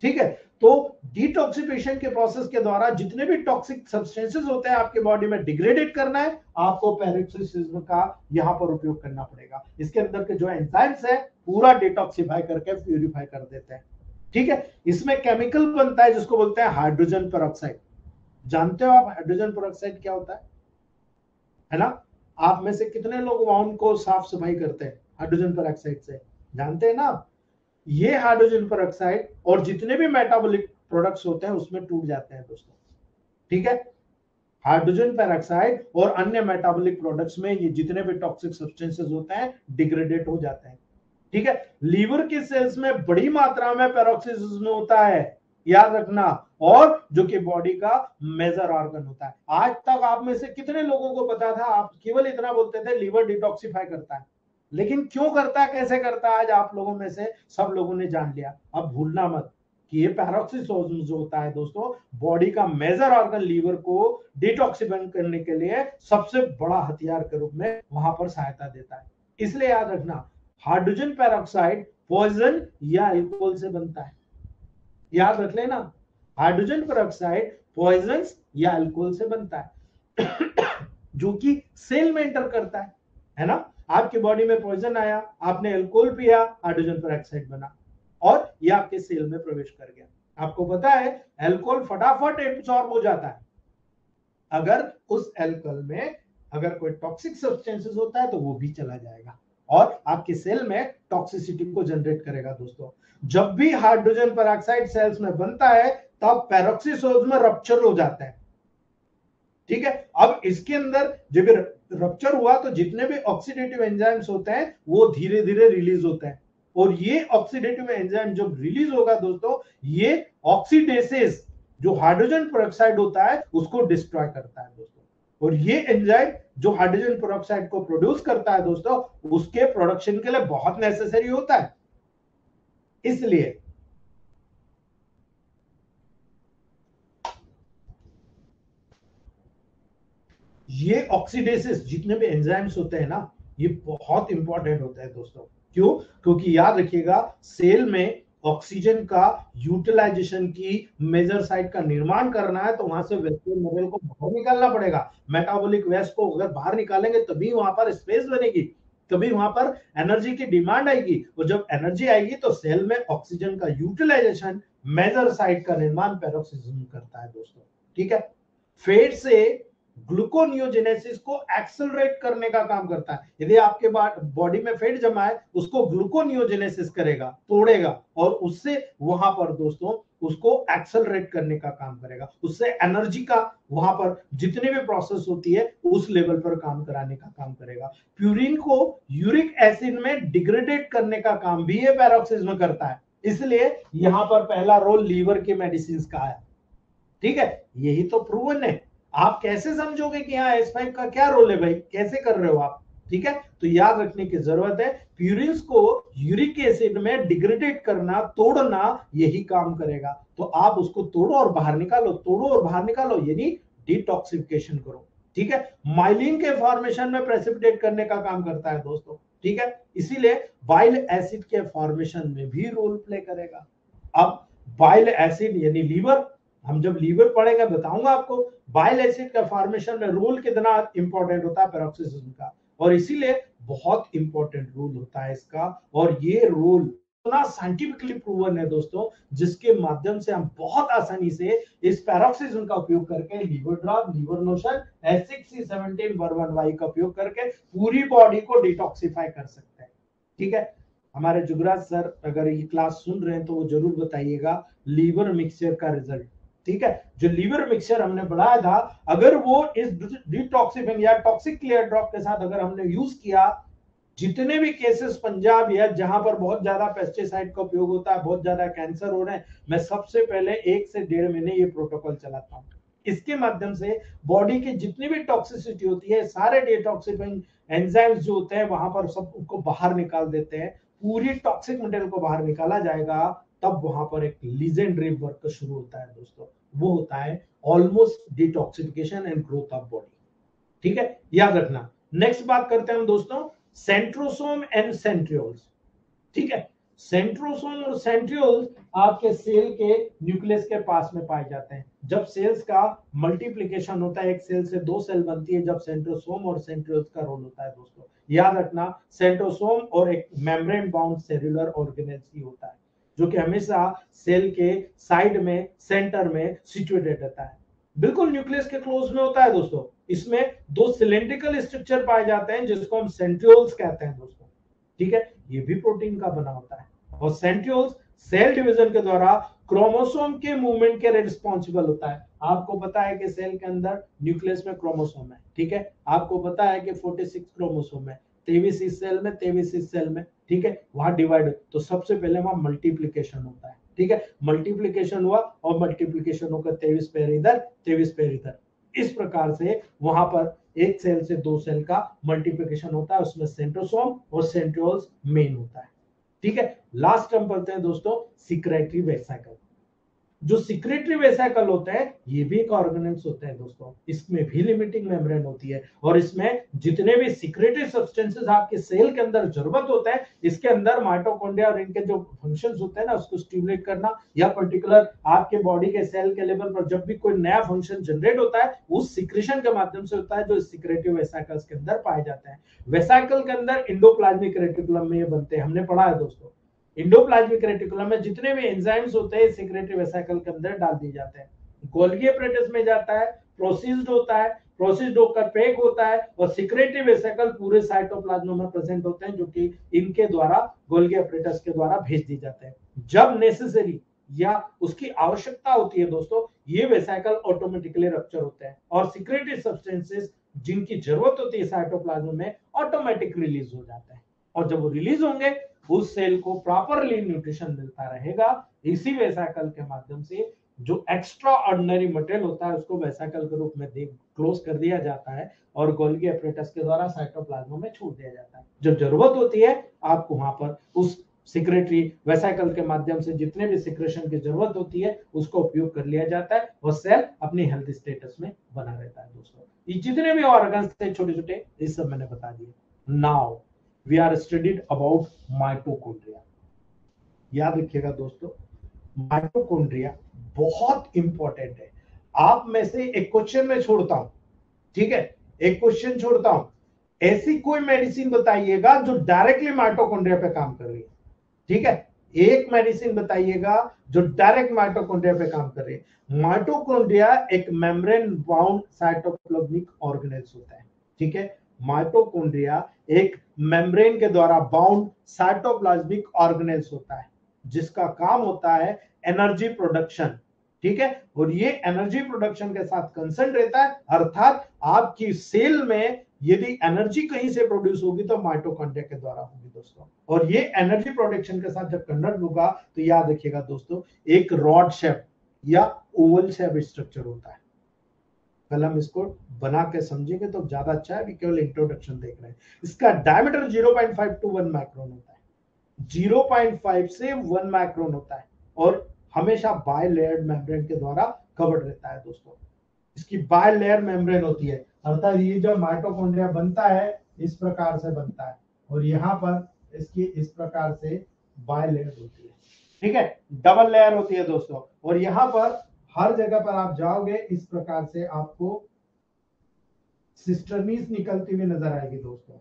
S1: ठीक है। तो डिटॉक्सिफिकेशन के प्रोसेस के द्वारा जितने भी टॉक्सिक सब्सटेंसेस होते हैं आपके बॉडी में डिग्रेडेड करना है, आपको पैरोक्सीसोम का यहां पर उपयोग करना पड़ेगा। इसके अंदर के जो एंजाइम्स है पूरा डिटॉक्सिफाई करके प्यूरिफाई कर देते हैं, ठीक है। इसमें केमिकल बनता है जिसको बोलते हैं हाइड्रोजन पेरोक्साइड। जानते हो आप हाइड्रोजन पेरोक्साइड क्या होता है? है ना। आप में से कितने लोग वाउंड को साफ सफाई करते हैं हाइड्रोजन पेरोक्साइड से, जानते हैं ना आप। ये हाइड्रोजन पेरोक्साइड और जितने भी मेटाबॉलिक प्रोडक्ट्स होते हैं उसमें टूट जाते हैं दोस्तों, ठीक है। हाइड्रोजन पेरोक्साइड और अन्य मेटाबॉलिक प्रोडक्ट्स में ये जितने भी टॉक्सिक सब्सटेंसेस होते हैं डिग्रेडेट हो जाते हैं, ठीक है। लीवर की सेल्स में बड़ी मात्रा में पेरोक्सिज्म होता है, याद रखना, और जो कि बॉडी का मेजर ऑर्गन होता है। आज तक आप में से कितने लोगों को पता था, आप केवल इतना बोलते थे लीवर डिटॉक्सिफाई करता है, लेकिन क्यों करता है, कैसे करता है, आज आप लोगों में से सब लोगों ने जान लिया। अब भूलना मत कि ये पैरोक्सिसोज्म जो होता है दोस्तों, बॉडी का मेजर ऑर्गन लीवर को डिटॉक्सिफाई करने के लिए सबसे बड़ा हथियार के रूप में वहां पर सहायता देता है। इसलिए याद रखना, हाइड्रोजन पेरोक्साइड पॉइजन या अल्कोहल से बनता है, याद रख लेना, हाइड्रोजन पेरोक्साइड पॉइजन या अल्कोहल से बनता है जो कि सेल में एंटर करता है ना। आपकी बॉडी में पॉइजन आया, आपने अल्कोहल पिया, हाइड्रोजन पेरोक्साइड बना और ये आपके सेल में प्रवेश कर गया। आपको पता है अल्कोहल फटाफट एब्सॉर्ब हो जाता है, अगर उस अल्कोहल में अगर कोई टॉक्सिक सब्सटेंसेस होता है तो वो भी चला जाएगा और आपके सेल में टॉक्सिसिटी को जनरेट करेगा दोस्तों। जब भी हाइड्रोजन पेरोक्साइड सेल्स में बनता है तब पेरोक्सिसोज में रप्चर हो जाता है, ठीक है। अब इसके अंदर जब रप्चर हुआ तो जितने भी ऑक्सीडेटिव एंजाइम्स होते हैं वो धीरे धीरे रिलीज होते हैं और ये ऑक्सीडेटिव एंजाइम जब रिलीज होगा दोस्तों, ये ऑक्सीडेसेस जो हाइड्रोजन पेरोक्साइड होता है उसको डिस्ट्रॉय करता है दोस्तों। और ये एंजाइम जो हाइड्रोजन पेरोक्साइड को प्रोड्यूस करता है दोस्तों, उसके प्रोडक्शन के लिए बहुत नेसेसरी होता है। इसलिए ये ऑक्सीडेसिस जितने भी एंजाइम्स होते हैं ना, ये बहुत इंपॉर्टेंट होता है दोस्तों। क्यों? क्योंकि याद रखिएगा, सेल में ऑक्सीजन का यूटिलाइजेशन की मेजर साइट का निर्माण करना है तो वहां से वेस्टर्न मॉडल को बाहर निकालना पड़ेगा। मेटाबॉलिक वेस्ट को अगर बाहर निकालेंगे तभी वहां पर स्पेस बनेगी, तभी वहां पर एनर्जी की डिमांड आएगी और जब एनर्जी आएगी तो सेल में ऑक्सीजन का यूटिलाइजेशन मेजर साइट का निर्माण पेरोक्सिज्म करता है दोस्तों, ठीक है। फेट से ग्लूकोनियोजेनेसिस को एक्सेलरेट करने का काम करता है। यदि आपके बॉडी में फैट जमा है उसको ग्लूकोनियोजेनेसिस करेगा, तोड़ेगा और उससे वहां पर दोस्तों उसको एक्सेलरेट करने का काम करेगा, उससे एनर्जी का वहां पर जितने भी प्रोसेस होती है उस लेवल पर काम कराने का काम करेगा। प्यूरिन को यूरिक एसिड में डिग्रेडेट करने का काम भी ये पैरोक्सिज्म करता है, इसलिए यहां पर पहला रोल लीवर के मेडिसिन का है, ठीक है। यही तो प्रूवन है। आप कैसे समझोगे कि यहाँ S5 का क्या रोल है भाई, कैसे कर रहे हो आप, ठीक है। तो याद रखने की जरूरत है, प्यूरिन्स को यूरिक एसिड में डिग्रेडेट करना, तोड़ना, यही काम करेगा। तो आप उसको तोड़ो और बाहर निकालो, तोड़ो और बाहर निकालो, यानी डिटॉक्सिफिकेशन करो, ठीक है। माइलिन के फॉर्मेशन में प्रेसिपिटेट करने का काम करता है दोस्तों, ठीक है। इसीलिए बाइल एसिड के फॉर्मेशन में भी रोल प्ले करेगा। अब बाइल एसिड यानी लीवर, हम जब लीवर पढ़ेंगे बताऊंगा आपको बाइल एसिड का फॉर्मेशन में रोल कितना इंपॉर्टेंट होता है पेरोक्सिज्म का, और इसीलिए बहुत इंपॉर्टेंट रोल होता है इसका। और ये रोल इतना साइंटिफिकली प्रूवन है दोस्तों, जिसके माध्यम से हम बहुत आसानी से इस पेरोक्सिज्म का उपयोग करके liver drop, liver lotion, H6C17 का उपयोग करके पूरी बॉडी को डिटॉक्सिफाई कर सकते हैं, ठीक है। हमारे जुगराज सर अगर ये क्लास सुन रहे हैं तो वो जरूर बताइएगा लीवर मिक्सचर का रिजल्ट, ठीक है। जो लीवर मिक्सचर हमने बढ़ाया था, अगर वो इस डिटॉक्सिफिंग या टॉक्सिक क्लियर ड्रॉप के साथ अगर हमने यूज किया, जितने भी केसेस पंजाब या जहां पर बहुत ज्यादा पेस्टिसाइड का उपयोग होता है, बहुत ज्यादा कैंसर हो रहे हैं, मैं सबसे पहले 1 से 1.5 महीने ये प्रोटोकॉल चलाता हूँ। इसके माध्यम से बॉडी की जितनी भी टॉक्सिसिटी होती है, सारे डिटॉक्सिफिंग एंजाइम्स जो होते हैं वहां पर सब उनको बाहर निकाल देते हैं, पूरी टॉक्सिक मटेरियल को बाहर निकाला जाएगा, तब वहां पर एक लीजेंडरी वर्क शुरू होता है दोस्तों। वो होता है almost detoxification and growth of body, ठीक है, याद रखना। नेक्स्ट बात करते हैं हम दोस्तों सेंट्रोसोम एंड सेंट्रियोल्स, ठीक है। सेंट्रोसोम और सेंट्रियोल्स आपके सेल के न्यूक्लियस के पास में पाए जाते हैं। जब सेल्स का मल्टीप्लिकेशन होता है, एक सेल से 2 सेल बनती है, जब सेंट्रोसोम और सेंट्रियोल्स का रोल होता है दोस्तों। याद रखना, सेंट्रोसोम और एक मेम्ब्रेन बाउंड सेलुलर ऑर्गेनेल ही होता है, जो कि हमेशा सेल के साइड में, सेंटर में सिचुएटेड रहता है, बिल्कुल न्यूक्लियस के क्लोज में होता है दोस्तों। इसमें दो सिलेंड्रिकल स्ट्रक्चर पाए जाते हैं जिसको हम सेंट्रियोल्स कहते हैं दोस्तों, ठीक है, ये भी प्रोटीन का बना होता है। और सेंट्रियोल्स सेल डिवीजन के द्वारा क्रोमोसोम के मूवमेंट के रिस्पॉन्सिबल होता है। आपको पता है कि सेल के अंदर न्यूक्लियस में क्रोमोसोम है, ठीक है, आपको पता है कि 46 क्रोमोसोम है, 23 इस सेल में, 23 इस सेल में, ठीक है, वहां डिवाइड, तो सबसे पहले वहां मल्टीप्लीकेशन होता है, ठीक है, मल्टीप्लीकेशन हुआ और मल्टीप्लीकेशन होकर 23 पेयर इधर, 23 पेयर इधर, इस प्रकार से वहां पर एक सेल से दो सेल का मल्टीप्लिकेशन होता है, उसमें सेंट्रोसोम और सेंट्रियोल्स मेन होता है, ठीक है। लास्ट हम पढ़ते हैं दोस्तों सिक्रेटरी वेसिकल। जो सिक्रेटरी वेसिकल होता है ये भी एक ऑर्गेनेल्स होता है दोस्तों, इसमें भी लिमिटिंग मेम्ब्रेन होती है और इसमें जितने भी सिक्रेटरी सब्सटेंसेस आपके सेल के अंदर जरूरत होता है, इसके अंदर माइटोकॉन्ड्रिया और इनके जो फंक्शंस होते हैं ना उसको स्टिमुलेट करना, या पर्टिकुलर आपके बॉडी के सेल के लेवल पर जब भी कोई नया फंक्शन जनरेट होता है उस सिक्रेशन के माध्यम से होता है, जो सिक्रेटरी वेसिकल्स के अंदर पाए जाते हैं। वेसिकल के अंदर एंडोप्लाज्मिक रेटिकुलम में ये बनते हैं, हमने पढ़ा है दोस्तों। एंडोप्लाज्मिक रेटिकुलम में जितने भी एंजाइम्स होते हैं सिक्रेटरी वेसिकल के अंदर डाल दिए जाते हैं, गोल्गी एपरेटस में जाता है, प्रोसीस्ड होता है, प्रोसीस्ड होकर पैक होता है और सिक्रेटरी वेसिकल पूरे साइटोप्लाज्म में प्रेजेंट होते हैं जो कि इनके द्वारा गोल्गी एपरेटस के द्वारा भेज दिए जाते हैं। जब नेसेसरी या उसकी आवश्यकता होती है दोस्तों ये वेसिकल ऑटोमेटिकली रप्चर होते हैं और सिक्रेटरी सब्सटेंसेस जिनकी जरूरत होती है साइटोप्लाज्म में ऑटोमेटिक रिलीज हो जाते हैं, और जब वो रिलीज होंगे उस सेल को प्रॉपरली न्यूट्रिशन मिलता रहेगा। इसी वेसिकल के माध्यम से जो एक्स्ट्रा ऑर्डिनरी मटेरियल होता है उसको वेसिकल के रूप में क्लोज कर दिया जाता है और गोल्गी एपरेटस के द्वारा साइटोप्लाज्म में छोड़ दिया जाता है। जब जरूरत होती है आपको वहां पर उस सिक्रेटरी वेसिकल के माध्यम से जितने भी सिक्रेशन की जरूरत होती है उसको उपयोग कर लिया जाता है और सेल अपनी हेल्थ स्टेटस में बना रहता है दोस्तों। ये जितने भी ऑर्गन्स थे छोटे छोटे ये सब मैंने बता दिए। Now we are studied about mitochondria. याद रखिएगा दोस्तों माइटोकॉन्ड्रिया बहुत इंपॉर्टेंट है। आप में से एक क्वेश्चन में छोड़ता हूं, ठीक है, एक क्वेश्चन छोड़ता हूं, ऐसी कोई मेडिसिन बताइएगा जो डायरेक्टली माइटोकॉन्ड्रिया पे काम कर रही है, ठीक है, एक मेडिसिन बताइएगा जो डायरेक्ट माइटोकॉन्ड्रिया पे काम कर रही है। माइटोकॉन्ड्रिया एक मेम्ब्रेन बाउंड साइटोप्लाज्मिक ऑर्गेनेल्स होता है, ठीक है, माइटोकॉन्ड्रिया एक मेम्ब्रेन के द्वारा बाउंड साइटोप्लाज्मिक ऑर्गेनेल्स होता है जिसका काम होता है एनर्जी प्रोडक्शन, ठीक है, और ये एनर्जी प्रोडक्शन के साथ कंसर्न रहता है, अर्थात आपकी सेल में यदि एनर्जी कहीं से प्रोड्यूस होगी तो माइटोकॉन्ड्रिया के द्वारा होगी दोस्तों, और ये एनर्जी प्रोडक्शन के साथ जब कन्वर्ट होगा तो याद रखिएगा दोस्तों एक रॉड शेप या ओवल शेप स्ट्रक्चर होता है। कल हम इसको बना के समझेंगे तो ज्यादा अच्छा है, अभी केवल इंट्रोडक्शन देख रहे हैं। इसका डायमीटर 0.5 to 1 माइक्रोन होता है, 0.5 से 1 माइक्रोन होता है और हमेशा बाय लेयर्ड मेम्ब्रेन के द्वारा कवर्ड रहता है दोस्तों। इसकी बाय लेयर मेम्ब्रेन होती है, अर्थात ये जो माइटोकॉन्ड्रिया बनता है इस प्रकार से बनता है और यहाँ पर इसकी इस प्रकार से बाय लेयर होती है, ठीक है, डबल लेयर होती है दोस्तों। और यहाँ पर हर जगह पर आप जाओगे इस प्रकार से आपको सिस्टर्नीज निकलती हुई नजर आएगी दोस्तों,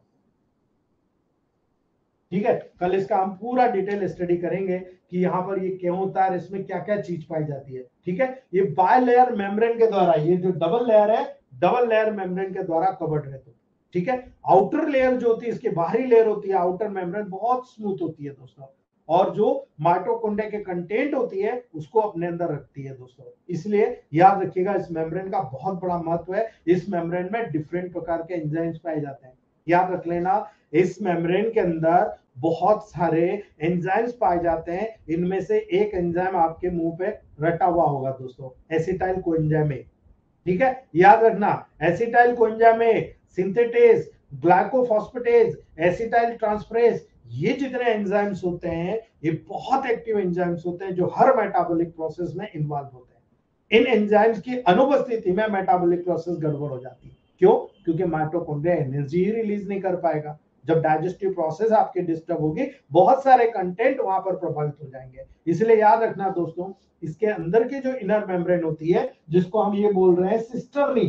S1: ठीक है। कल इसका हम पूरा डिटेल स्टडी करेंगे कि यहाँ पर ये क्यों होता है, इसमें क्या क्या चीज पाई जाती है, ठीक है। ये बाय लेयर मेम्ब्रेन के द्वारा, ये जो डबल लेयर है डबल लेयर मेम्ब्रेन के द्वारा कवर्ड रहते हैं, ठीक है। आउटर लेयर जो होती है इसकी बाहरी लेयर होती है आउटर मेम्ब्रेन बहुत स्मूथ होती है दोस्तों, और जो माइटोकॉन्ड्रिया के कंटेंट होती है उसको अपने अंदर रखती है दोस्तों। इसलिए याद रखिएगा इस मेम्ब्रेन का बहुत बड़ा महत्व है। इस मेम्ब्रेन में डिफरेंट प्रकार के एंजाइम्स पाए जाते हैं, याद रख लेना इस मेम्ब्रेन के अंदर बहुत सारे एंजाइम्स पाए जाते हैं। इनमें से एक एंजाइम आपके मुंह पे रटा हुआ होगा दोस्तों, एसिटाइल कोएंजाइम ए, ठीक है, याद रखना acetyl coenzyme A, synthetase, glycophosphatase, acetyl transferase, ये जितने एंजाइम्स होते हैं ये बहुत एक्टिव एंजाइम्स होते हैं जो हर मेटाबॉलिक प्रोसेस में इन्वॉल्व होते हैं। इन एंजाइम्स की अनुपस्थिति में मेटाबॉलिक प्रोसेस गड़बड़ हो जाती है। क्यों? क्योंकि माइटोकॉन्ड्रिया एनर्जी ही रिलीज नहीं कर पाएगा। जब डाइजेस्टिव प्रोसेस आपके डिस्टर्ब होगी बहुत सारे कंटेंट वहां पर प्रभावित हो जाएंगे। इसलिए याद रखना दोस्तों इसके अंदर की जो इनर मेम्ब्रेन होती है जिसको हम ये बोल रहे हैं सिस्टर्नी,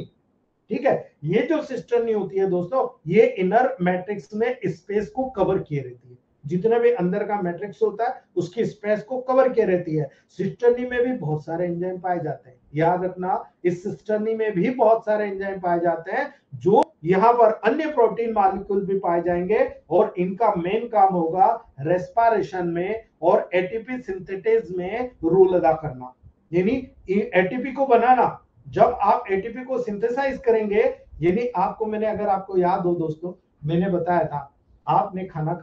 S1: ठीक है, ये जो सिस्टर्नी होती है दोस्तों ये इनर मैट्रिक्स में स्पेस को कवर किए रहती है। जितने भी अंदर का मैट्रिक्स होता है उसकी स्पेस को कवर किए रहती है। सिस्टर्नी में भी बहुत सारे एंजाइम पाए जाते हैं, याद रखना, इस सिस्टर्नी में भी बहुत सारे एंजाइम पाए जाते हैं, जो यहाँ पर अन्य प्रोटीन मॉलिक्यूल भी पाए जाएंगे, और इनका मेन काम होगा रेस्पिरेशन में और एटीपी सिंथेसिस में रोल अदा करना। यानी एटीपी को बनाना, जब आप एटीपी को सिंथेसाइज करेंगे, यानी आपको मैंने, अगर आपको याद हो दोस्तों, मैंने बताया था, आपने खाना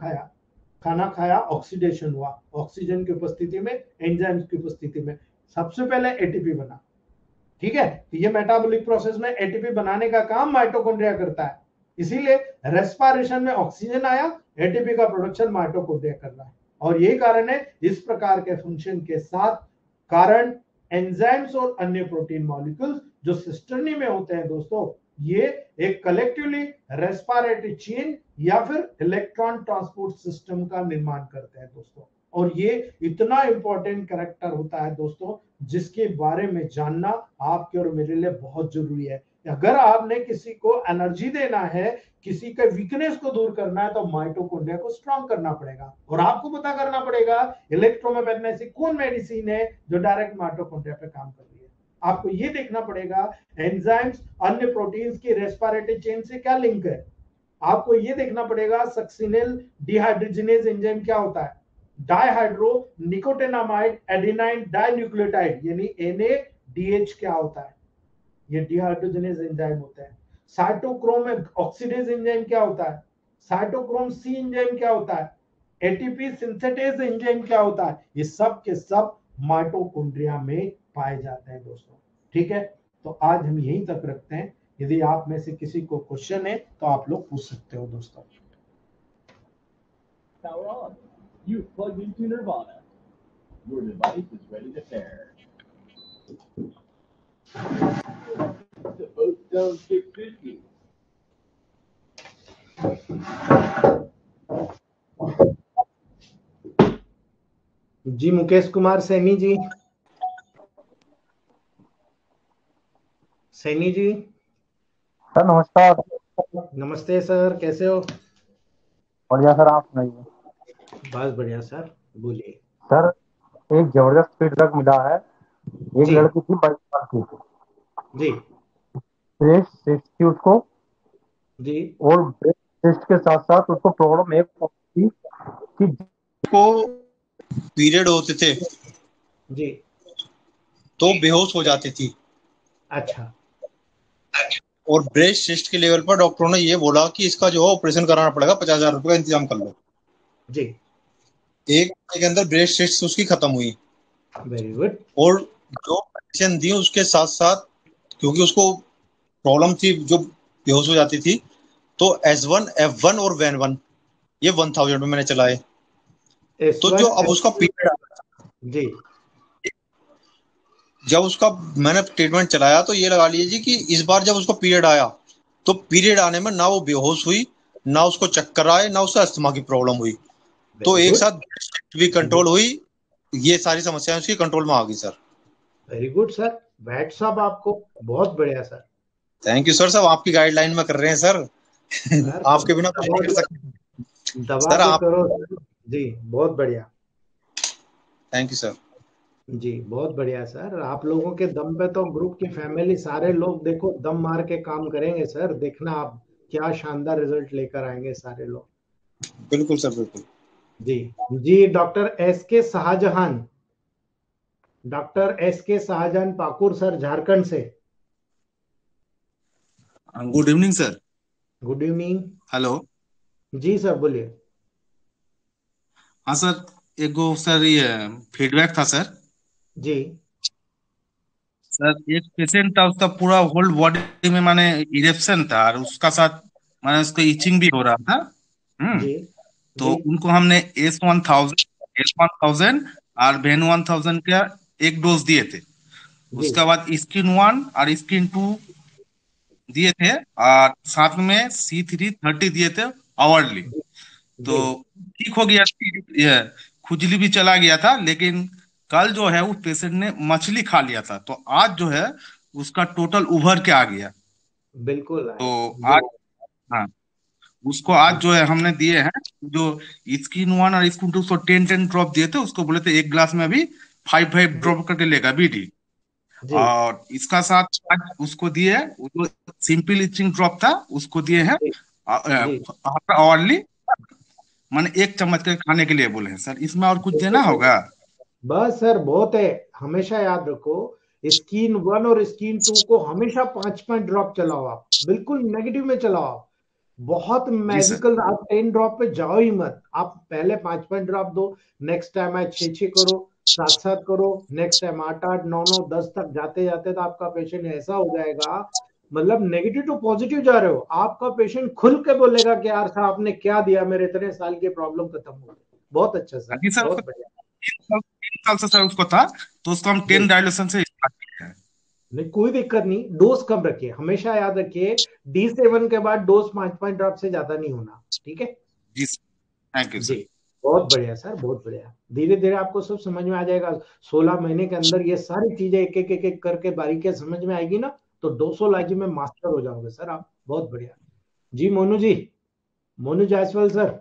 S1: खाया, ऑक्सीडेशन हुआ, ऑक्सीजन की उपस्थिति में, एंजाइम्स की उपस्थिति में, सबसे पहले एटीपी बना, ठीक है। ये मेटाबॉलिक प्रोसेस में एटीपी बनाने का काम माइटोकॉन्ड्रिया करता है, इसीलिए रेस्पिरेशन में ऑक्सीजन आया, एटीपी का प्रोडक्शन माइटोकॉन्ड्रिया कर रहा है, और यही कारण है इस प्रकार के फंक्शन के साथ कारण एंजाइम्स और अन्य प्रोटीन मॉलिक्यूल्स जो सिस्टर्नी में होते हैं दोस्तों, ये एक कलेक्टिवली रेस्पिरेटरी चेन या फिर इलेक्ट्रॉन ट्रांसपोर्ट सिस्टम का निर्माण करते हैं दोस्तों। और ये इतना इंपॉर्टेंट कैरेक्टर होता है दोस्तों, जिसके बारे में जानना आपके और मेरे लिए बहुत जरूरी है। अगर आपने किसी को एनर्जी देना है, किसी के वीकनेस को दूर करना है, तो माइटोकॉन्ड्रिया को स्ट्रांग करना पड़ेगा, और आपको पता करना पड़ेगा इलेक्ट्रोमेग्नेटिक ऐसी कौन मेडिसिन है जो डायरेक्ट माइटोकॉन्ड्रिया पे काम कर रही है। आपको ये देखना पड़ेगा एंजाइम्स अन्य प्रोटीन्स की रेस्पिरेटरी चेन से क्या लिंक है। आपको ये देखना पड़ेगा सक्सिनिल डिहाइड्रोजिनेज एंजाइम क्या होता है, डाइहाइड्रो निकोटिनामाइड एडेनाइन डाइन्यूक्लियोटाइड यानी NADH क्या होता है, ये डिहाइड्रोजिनेज एंजाइम होता है। साइटोक्रोम ऑक्सीडेज एंजाइम क्या होता है, साइटोक्रोम C एंजाइम क्या होता है, एटीपी सिंथेटेज एंजाइम क्या होता है, ये सब के सब माइटोकॉन्ड्रिया में पाए जाते हैं दोस्तों, ठीक है। तो आज हम यहीं तक रखते हैं, यदि आप में से किसी को क्वेश्चन है तो आप लोग पूछ सकते हो दोस्तों।
S2: Power on. You've plugged into Nirvana. Your device is ready to pair. The Boatstone 650.
S1: जी मुकेश कुमार सैनी जी, सैनी जी।
S3: सर नमस्कार।
S1: नमस्ते सर, कैसे हो?
S3: बढ़िया सर, आप सुनाइए।
S1: बस बढ़िया सर, बोलिए।
S3: सर एक जबरदस्त फीडबैक मिला है, एक
S1: जी
S3: लड़की थी 22 साल की,
S1: जी
S3: ब्रेस्ट सिस्ट थी उसको,
S1: जी
S3: और ब्रेस्ट सिस्ट के साथ साथ उसको प्रॉब्लम एक थी कि
S4: को पीरियड होते थे
S1: जी,
S4: तो बेहोश हो जाती थी।
S1: अच्छा,
S4: और ब्रेस्ट सिस्ट के लेवल पर डॉक्टरों ने ये बोला कि इसका जो है ऑपरेशन कराना पड़ेगा, 50,000 रुपए का इंतजाम कर लो।
S1: जी
S4: एक महीने के अंदर ब्रेस्ट सिस्ट उसकी खत्म हुई,
S1: वेरी गुड।
S4: और जो मेडिसिन दी उसके साथ साथ, क्योंकि उसको प्रॉब्लम थी जो बेहोश हो जाती थी, तो S1 F1 और वैन1 ये 1000 में मैंने चलाए। तो जो अब उसका पीरियड
S1: जी,
S4: जब उसका मैंने ट्रीटमेंट चलाया तो ये लगा लीजिए कि इस बार जब उसको पीरियड आया तो पीरियड आने में ना वो बेहोश हुई, ना उसको चक्कर आए, ना उसको अस्थमा की प्रॉब्लम हुई, तो एक साथ भी कंट्रोल हुई, ये सारी समस्याएं उसकी कंट्रोल में आ गई sir.
S1: Very good sir, bat साहब आपको बहुत बढ़िया सर।
S4: थैंक यू सर, सब आपकी गाइडलाइन में कर रहे हैं सर, आपके बिना कुछ नहीं कर सकते
S1: दबा
S4: सर,
S1: के
S4: आप
S1: करो जी, बहुत बढ़िया।
S4: Thank you sir.
S1: जी बहुत बढ़िया सर, आप लोगों के दम पे तो ग्रुप की फैमिली सारे लोग देखो दम मार के काम करेंगे सर, देखना आप क्या शानदार रिजल्ट लेकर आएंगे सारे लोग।
S4: बिल्कुल सर, बिल्कुल।
S1: जी जी, डॉक्टर एस के शाहजहान पाकुर सर, झारखंड से।
S5: Good evening sir.
S1: Good evening.
S5: Hello.
S1: जी सर बोलिए।
S5: हाँ सर, एक गो सर ये फीडबैक था सर।
S1: जी
S5: सर एक पेशेंट था, उसका पूरा होल बॉडी में माने इरेप्शन था, और उसका साथ माने उसको इचिंग भी हो रहा था।
S1: जी
S5: तो
S1: जी
S5: उनको हमने S1000 और VEN1000 का एक डोज दिए थे।
S1: जी
S5: उसके बाद स्किन 1 और स्किन 2 दिए थे, और साथ में C330 दिए थे आवरली। तो
S1: जी
S5: ठीक हो गया, ये खुजली भी चला गया था। लेकिन कल जो है उस पेशेंट ने मछली खा लिया था, तो आज जो है उसका टोटल उभर के आ गया।
S1: बिल्कुल
S5: तो
S1: जी
S5: आज, हाँ, उसको आज जो है हमने दिए हैं, जो स्किन 1 और स्किन 2 उसको 10-10 ड्रॉप दिए थे, उसको बोले थे एक ग्लास में अभी 5-5
S1: जी
S5: ड्रॉप करके लेगा बीडी।
S1: जी
S5: और इसका साथ आज उसको दिए वो जो सिंपल इचिंग ड्रॉप था उसको दिए हैं
S1: जी जी।
S5: आवरली, माने 1 चम्मच के खाने के लिए बोले हैं सर। इसमें और कुछ
S1: बिल्कुल
S5: देना
S1: बिल्कुल।
S5: होगा?
S1: बस सर बहुत है। हमेशा याद रखो, स्कीन 1 और स्कीन 2 को हमेशा 5-5 ड्रॉप चलाओ आप, बिल्कुल नेगेटिव में चलाओ आप। बहुत
S5: जी सर।
S1: मैजिकल, आप 10 ड्रॉप पे जाओ ही मत, आप पहले 5-5 ड्रॉप दो। नेक्स्ट टाइम आए 6-6 करो, 7-7 करो, नेक्स्ट टाइम 8-8, 9-9, 10 तक जाते जाते तो आपका पेशेंट ऐसा हो जाएगा, मतलब नेगेटिव टू पॉजिटिव जा रहे हो, आपका पेशेंट खुल के बोलेगा कि यार साहब आपने क्या दिया, मेरे इतने साल की प्रॉब्लम खत्म हो गई। बहुत अच्छा सर,
S5: जी सर, उसको
S1: बहुत बढ़िया।
S5: 3 साल से सर उसको था, तो उसको हम
S1: जी
S5: 10 डायलूशन से स्टार्ट किए हैं।
S1: नहीं, कोई दिक्कत नहीं, डोज कम रखिए, हमेशा याद रखिए D7 के बाद डोज 5-5 ड्रॉप से ज्यादा नहीं होना, ठीक है।
S5: जी सर, थैंक यू
S1: जी
S5: सर।
S1: बहुत बढ़िया सर, बहुत बढ़िया। धीरे धीरे आपको सब समझ में आ जाएगा। 16 महीने के अंदर ये सारी चीजें एक एक एक एक करके बारीकियां समझ में आएगी ना, तो 200 में मास्टर हो जाओगे सर आप, बहुत बढ़िया। जी Monu ji, Monu Jaiswal sir,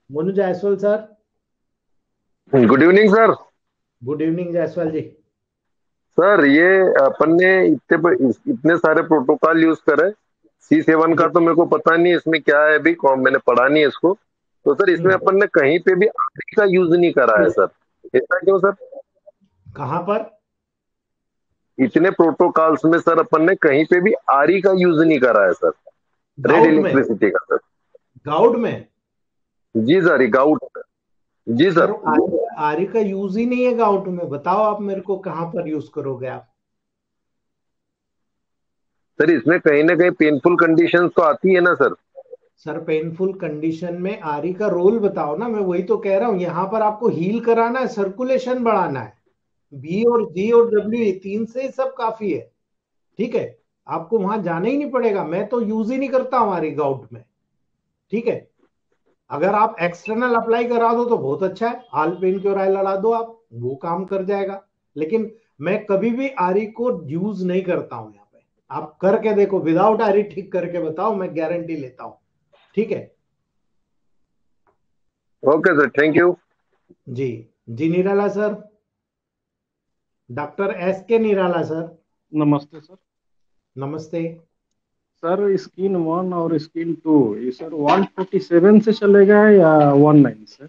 S1: Monu Jaiswal sir.
S6: Good evening sir.
S1: Good evening Jaiswal ji.
S6: Sir ये अपन ने इतने सारे प्रोटोकॉल यूज करे, C7
S1: जी।
S6: का तो मेरे को पता नहीं इसमें क्या है, अभी कौन मैंने पढ़ा नहीं है इसको। तो सर इसमें
S1: हम्म।
S6: अपन ने कहीं पे भी आरडी का यूज नहीं करा है सर, ऐसा क्यों सर?
S1: कहाँ पर?
S6: इतने प्रोटोकॉल्स में सर अपन ने कहीं पे भी आरई का यूज नहीं करा है सर, रेड
S1: गाउट में?
S6: इलेक्ट्रिसिटी का सर।
S1: गाउट में?
S6: जी सर, ये गाउट। जी
S1: सर
S6: सर।
S1: आरी का यूज ही नहीं है गाउट में, बताओ आप मेरे को कहाँ पर यूज करोगे आप?
S6: सर इसमें कहीं ना कहीं पेनफुल कंडीशंस तो आती है ना सर?
S1: सर पेनफुल कंडीशन में आरी का रोल बताओ ना, मैं वही तो कह रहा हूँ, यहाँ पर आपको हील कराना है, सर्कुलेशन बढ़ाना है। बी और जी और डब्ल्यू, ये तीन से ही सब काफी है, ठीक है। आपको वहां जाना ही नहीं पड़ेगा, मैं तो यूज ही नहीं करता हमारी गाउट में, ठीक है। अगर आप एक्सटर्नल अप्लाई करा दो तो बहुत अच्छा है, हाल पेन क्योर आयल लड़ा दो आप, वो काम कर जाएगा। लेकिन मैं कभी भी आरी को यूज नहीं करता हूं यहाँ पे। आप करके देखो, विदाउट आरी ठीक करके बताओ, मैं गारंटी लेता हूं, ठीक है।
S6: Okay sir, thank you.
S1: जी। जी Nirala sir, doctor S K Nirala sir.
S3: नमस्ते सर।
S1: नमस्ते।
S3: सर स्किन 1 और स्किन 2 ये सर 147 से चलेगा या 19 से?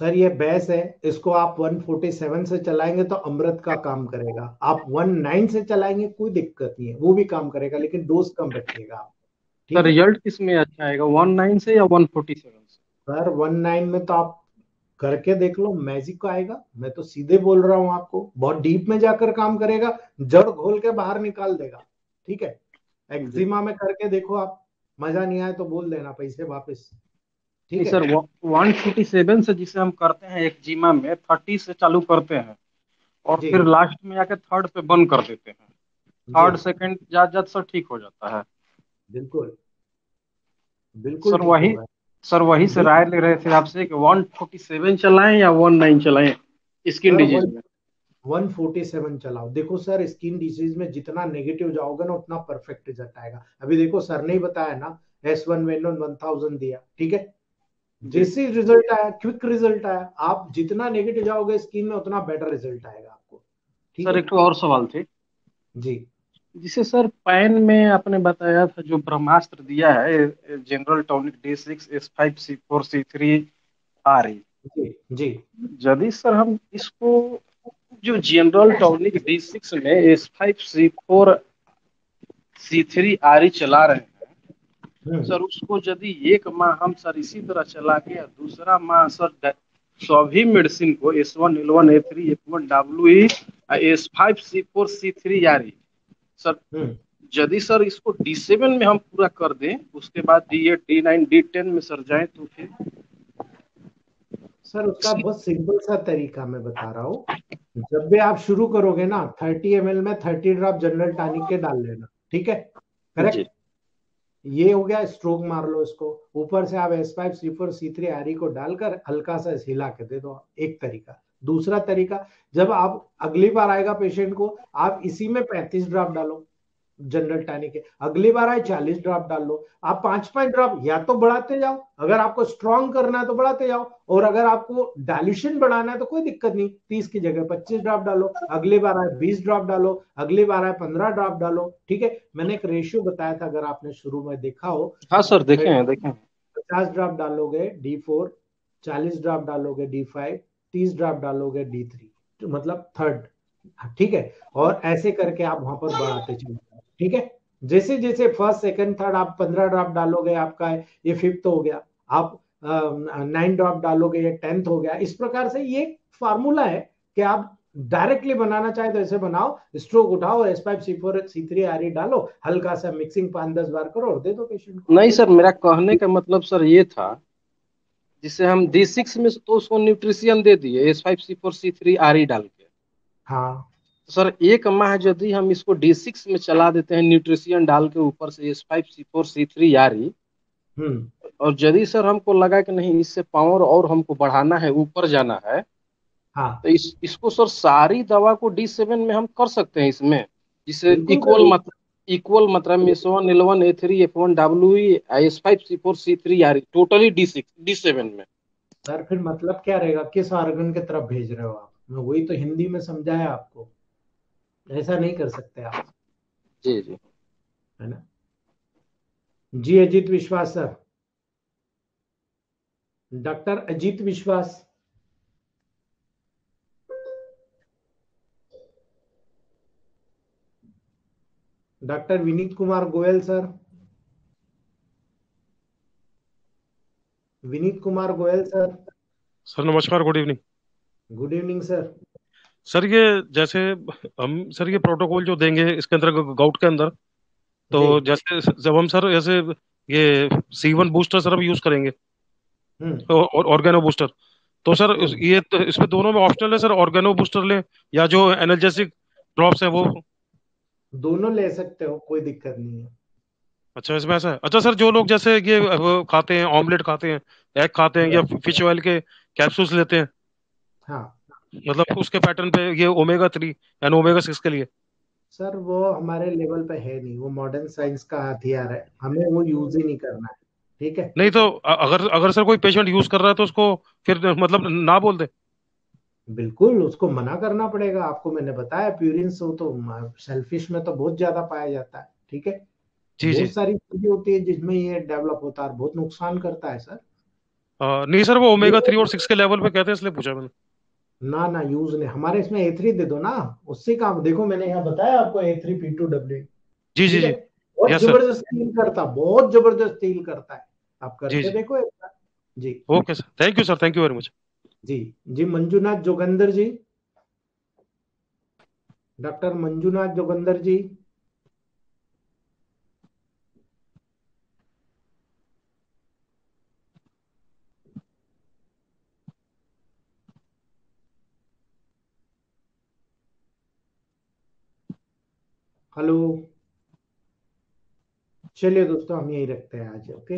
S1: सर ये बेस है, इसको आप 147 से चलाएंगे तो अमृत का काम करेगा, आप 19 से चलाएंगे कोई दिक्कत नहीं है, वो भी काम करेगा, लेकिन डोज कम रखिएगा आप,
S3: सर
S1: ठीक है।
S3: रिजल्ट किस में अच्छा आएगा, 19 से या 147 से?
S1: सर 19 में तो आप करके देख लो, मैजिक आएगा, मैं तो सीधे बोल रहा हूं आपको, बहुत डीप में जाकर काम करेगा, जड़ घोल के बाहर निकाल देगा, ठीक है।
S3: जी।
S1: एक्जिमा में करके देखो आप, मजा नहीं आए तो बोल देना, पैसे वापस,
S3: नहीं
S1: ठीक है।
S3: सर 147 से जिसे हम करते हैं एक जीमा में 30 से चालू करते हैं और
S1: जी
S3: फिर लास्ट में आके थर्ड पे बंद कर देते हैं।
S1: जी
S3: थर्ड सेकंड जात जात सर ठीक हो जाता है।
S1: बिल्कुल, बिल्कुल
S3: सर
S1: ठीक
S3: वही
S1: होगा।
S3: सर वही से राय
S1: बिल्कुल।
S3: ले रहे थे आपसे कि 147 चलाएं या 19 चलाएं स्किन
S1: सर
S3: डिजीज में?
S1: 147 चलाओ, देखो सर स्किन डिसीज में जितना नेगेटिव जाओगे ना उतना परफेक्ट रिजल्ट आएगा। अभी देखो सर ने ही बताया ना, S1 वेनोन 1000 दिया, ठीक है।
S3: जी
S1: जैसे रिजल्ट आया, क्विक रिजल्ट आया, आप जितना नेगेटिव जाओगे स्किन में उतना बेटर रिजल्ट आएगा आपको, ठीक
S3: सर
S1: है।
S3: एक तो और सवाल थे,
S1: जी
S3: जिसे सर पैन में आपने बताया था जो ब्रह्मास्त्र दिया है general tonic D6 S5 C4 C3 RE,
S1: जी जी
S3: यदि सर हम इसको जो जनरल टॉनिक D6 में S5 C4 C3 RE चला रहे हैं
S1: हम्म।
S3: सर, उसको यदि एक माह हम सर इसी तरह चला के या दूसरा माह सर सभी मेडिसिन को S1L1A3 F1WE S5 C4 C3 RE sir,
S1: हम्म।
S3: यदि सर इसको D7 में हम पूरा कर दें उसके बाद D8 D9 D10 में सर जाए तो फिर?
S1: सर उसका बहुत सिंपल सा तरीका मैं बता रहा हूँ। जब भी आप शुरू करोगे ना, 30 ml में 30 ड्रॉप जनरल टॉनिक के डाल लेना, ठीक है।
S3: जी
S1: करेक्ट। ये हो गया, स्ट्रोक मार लो इसको, ऊपर से आप S5 C4 C3 RE को डालकर हल्का सा हिला के दे दो, एक तरीका। दूसरा तरीका, जब आप अगली बार आएगा पेशेंट को, आप इसी में 35 ड्रॉप डालो, जनरल टॉनिक है। अगली बार आए 40 ड्रॉप डाल लो। आप 5-5 ड्रॉप या तो बढ़ाते जाओ, अगर आपको स्ट्रॉन्ग करना है तो बढ़ाते जाओ, और अगर आपको डायल्यूशन बढ़ाना है तो कोई दिक्कत नहीं, 30 की जगह 25 ड्रॉप डालो, अगली बार आए 20 ड्रॉप डालो, अगली बार आए 15 ड्रॉप डालो। ठीक है, मैंने एक रेशियो बताया था, अगर आपने शुरू में देखा हो।
S3: हाँ सर, देखे हैं देखे हैं।
S1: 50 ड्रॉप डालोगे D4, 40 ड्रॉप डालोगे D5, 30 ड्रॉप डालोगे D3, तो मतलब थर्ड। ठीक है, और ऐसे करके आप वहां पर बढ़ाते चलो। ठीक है, जैसे जैसे फर्स्ट सेकंड थर्ड आप 15 ड्रॉप डालोगे, आपका ये फिफ्थ हो गया। आप 9 ड्रॉप डालोगे, ये 10th हो गया। इस प्रकार से ये फार्मूला है कि आप डायरेक्टली बनाना चाहे तो ऐसे बनाओ, स्ट्रोक उठाओ, S5 C4 C3 RE डालो, हल्का सा मिक्सिंग 5-10 बार करो और दे दो पेशेंट को।
S3: नहीं सर, मेरा कहने का मतलब सर ये था, जिसे हम D6 में तो उसको न्यूट्रिशियन दे दिए S5 C4 C3 RE डाल के।
S1: हाँ,
S3: सर एक माह यदि हम इसको D6 में चला देते हैं न्यूट्रिशियन डाल के ऊपर से S5 C4 C3 RE,
S1: हम्म,
S3: और यदि सर हमको लगा कि नहीं इससे पावर और हमको बढ़ाना है, ऊपर जाना है,
S1: हाँ,
S3: तो इसको सर सारी दवा को D7 में हम कर सकते हैं इसमें, जिसे
S1: बिल्कुल करो।
S3: इक्वल मात्रा में S1 L1 A3 F1 WE S5 C4 C3 RE totally D7 में।
S1: सर फिर मतलब क्या रहेगा, किस ऑर्गन की तरफ भेज रहे हो आप? मैं वही तो हिंदी में समझाया आपको, ऐसा नहीं कर सकते आप,
S3: जी जी।
S1: है ना। जी अजीत विश्वास sir, doctor Ajit Vishwas. Doctor Vineet Kumar Goyal sir, Vineet Kumar Goyal sir.
S7: Sir नमस्कार, good evening.
S1: Good evening sir.
S7: Sir ये जैसे हम सर ये प्रोटोकॉल जो देंगे इसके अंदर गाउट के अंदर,
S1: जी।
S7: तो जैसे जब हम सर जैसे ये C1 बूस्टर सर हम यूज करेंगे
S1: हम्म,
S7: और ऑर्गेनो बूस्टर, तो सर
S1: हम्म,
S7: ये तो इसमें दोनों में ऑप्शनल है सर, ऑर्गेनो बूस्टर लें या जो एनर्जेसिक ड्रॉप्स है वो।
S1: दोनों ले सकते हो, कोई दिक्कत नहीं है।
S7: अच्छा इसमें ऐसा है। अच्छा सर जो लोग जैसे ये वो खाते हैं, ऑमलेट खाते हैं, एग खाते हैं या
S1: हाँ,
S7: फिश ऑयल के कैप्सूल्स लेते हैं,
S1: हाँ।
S7: मतलब उसके पैटर्न पे ये ओमेगा 3 एंड ओमेगा 6 के लिए।
S1: सर वो हमारे लेवल पे है नहीं, वो मॉडर्न साइंस का हथियार है, हमें वो यूज ही नहीं करना है। ठीक है।
S7: नहीं तो अगर अगर सर कोई पेशेंट यूज कर रहा है तो उसको फिर मतलब ना बोल दे।
S1: बिल्कुल उसको मना करना पड़ेगा आपको, मैंने बताया प्यूरिन से तो शेलफिश में तो बहुत ज्यादा पाया जाता है। ठीक है,
S7: जी जी।
S1: बहुत सारी चीजें होती है जिसमें ये डेवलप होता है और बहुत नुकसान करता है सर।
S7: नहीं सर वो ओमेगा 3 और 6 के लेवल पे कहते हैं इसलिए पूछा मैंने।
S1: ना ना, यूज नहीं, हमारे इसमें A3 दे दो ना, उससे काम देखो, मैंने यहाँ बताया आपको A3P2W।
S7: जी जी
S1: ठीक है,
S7: जी।
S1: बहुत
S7: यस सर।
S1: जबरदस्त हील करता, बहुत जबरदस्त हील करता है, आप
S7: जी
S1: करके
S7: जी।
S1: देखो एक बार। जी।
S7: Okay sir, thank you sir, thank you very much.
S1: जी। जी मंजूनाथ जोगंदर जी, डॉक्टर मंजूनाथ जोगंदर जी। हेलो। चलिए दोस्तों, हम यही रखते हैं आज। ओके।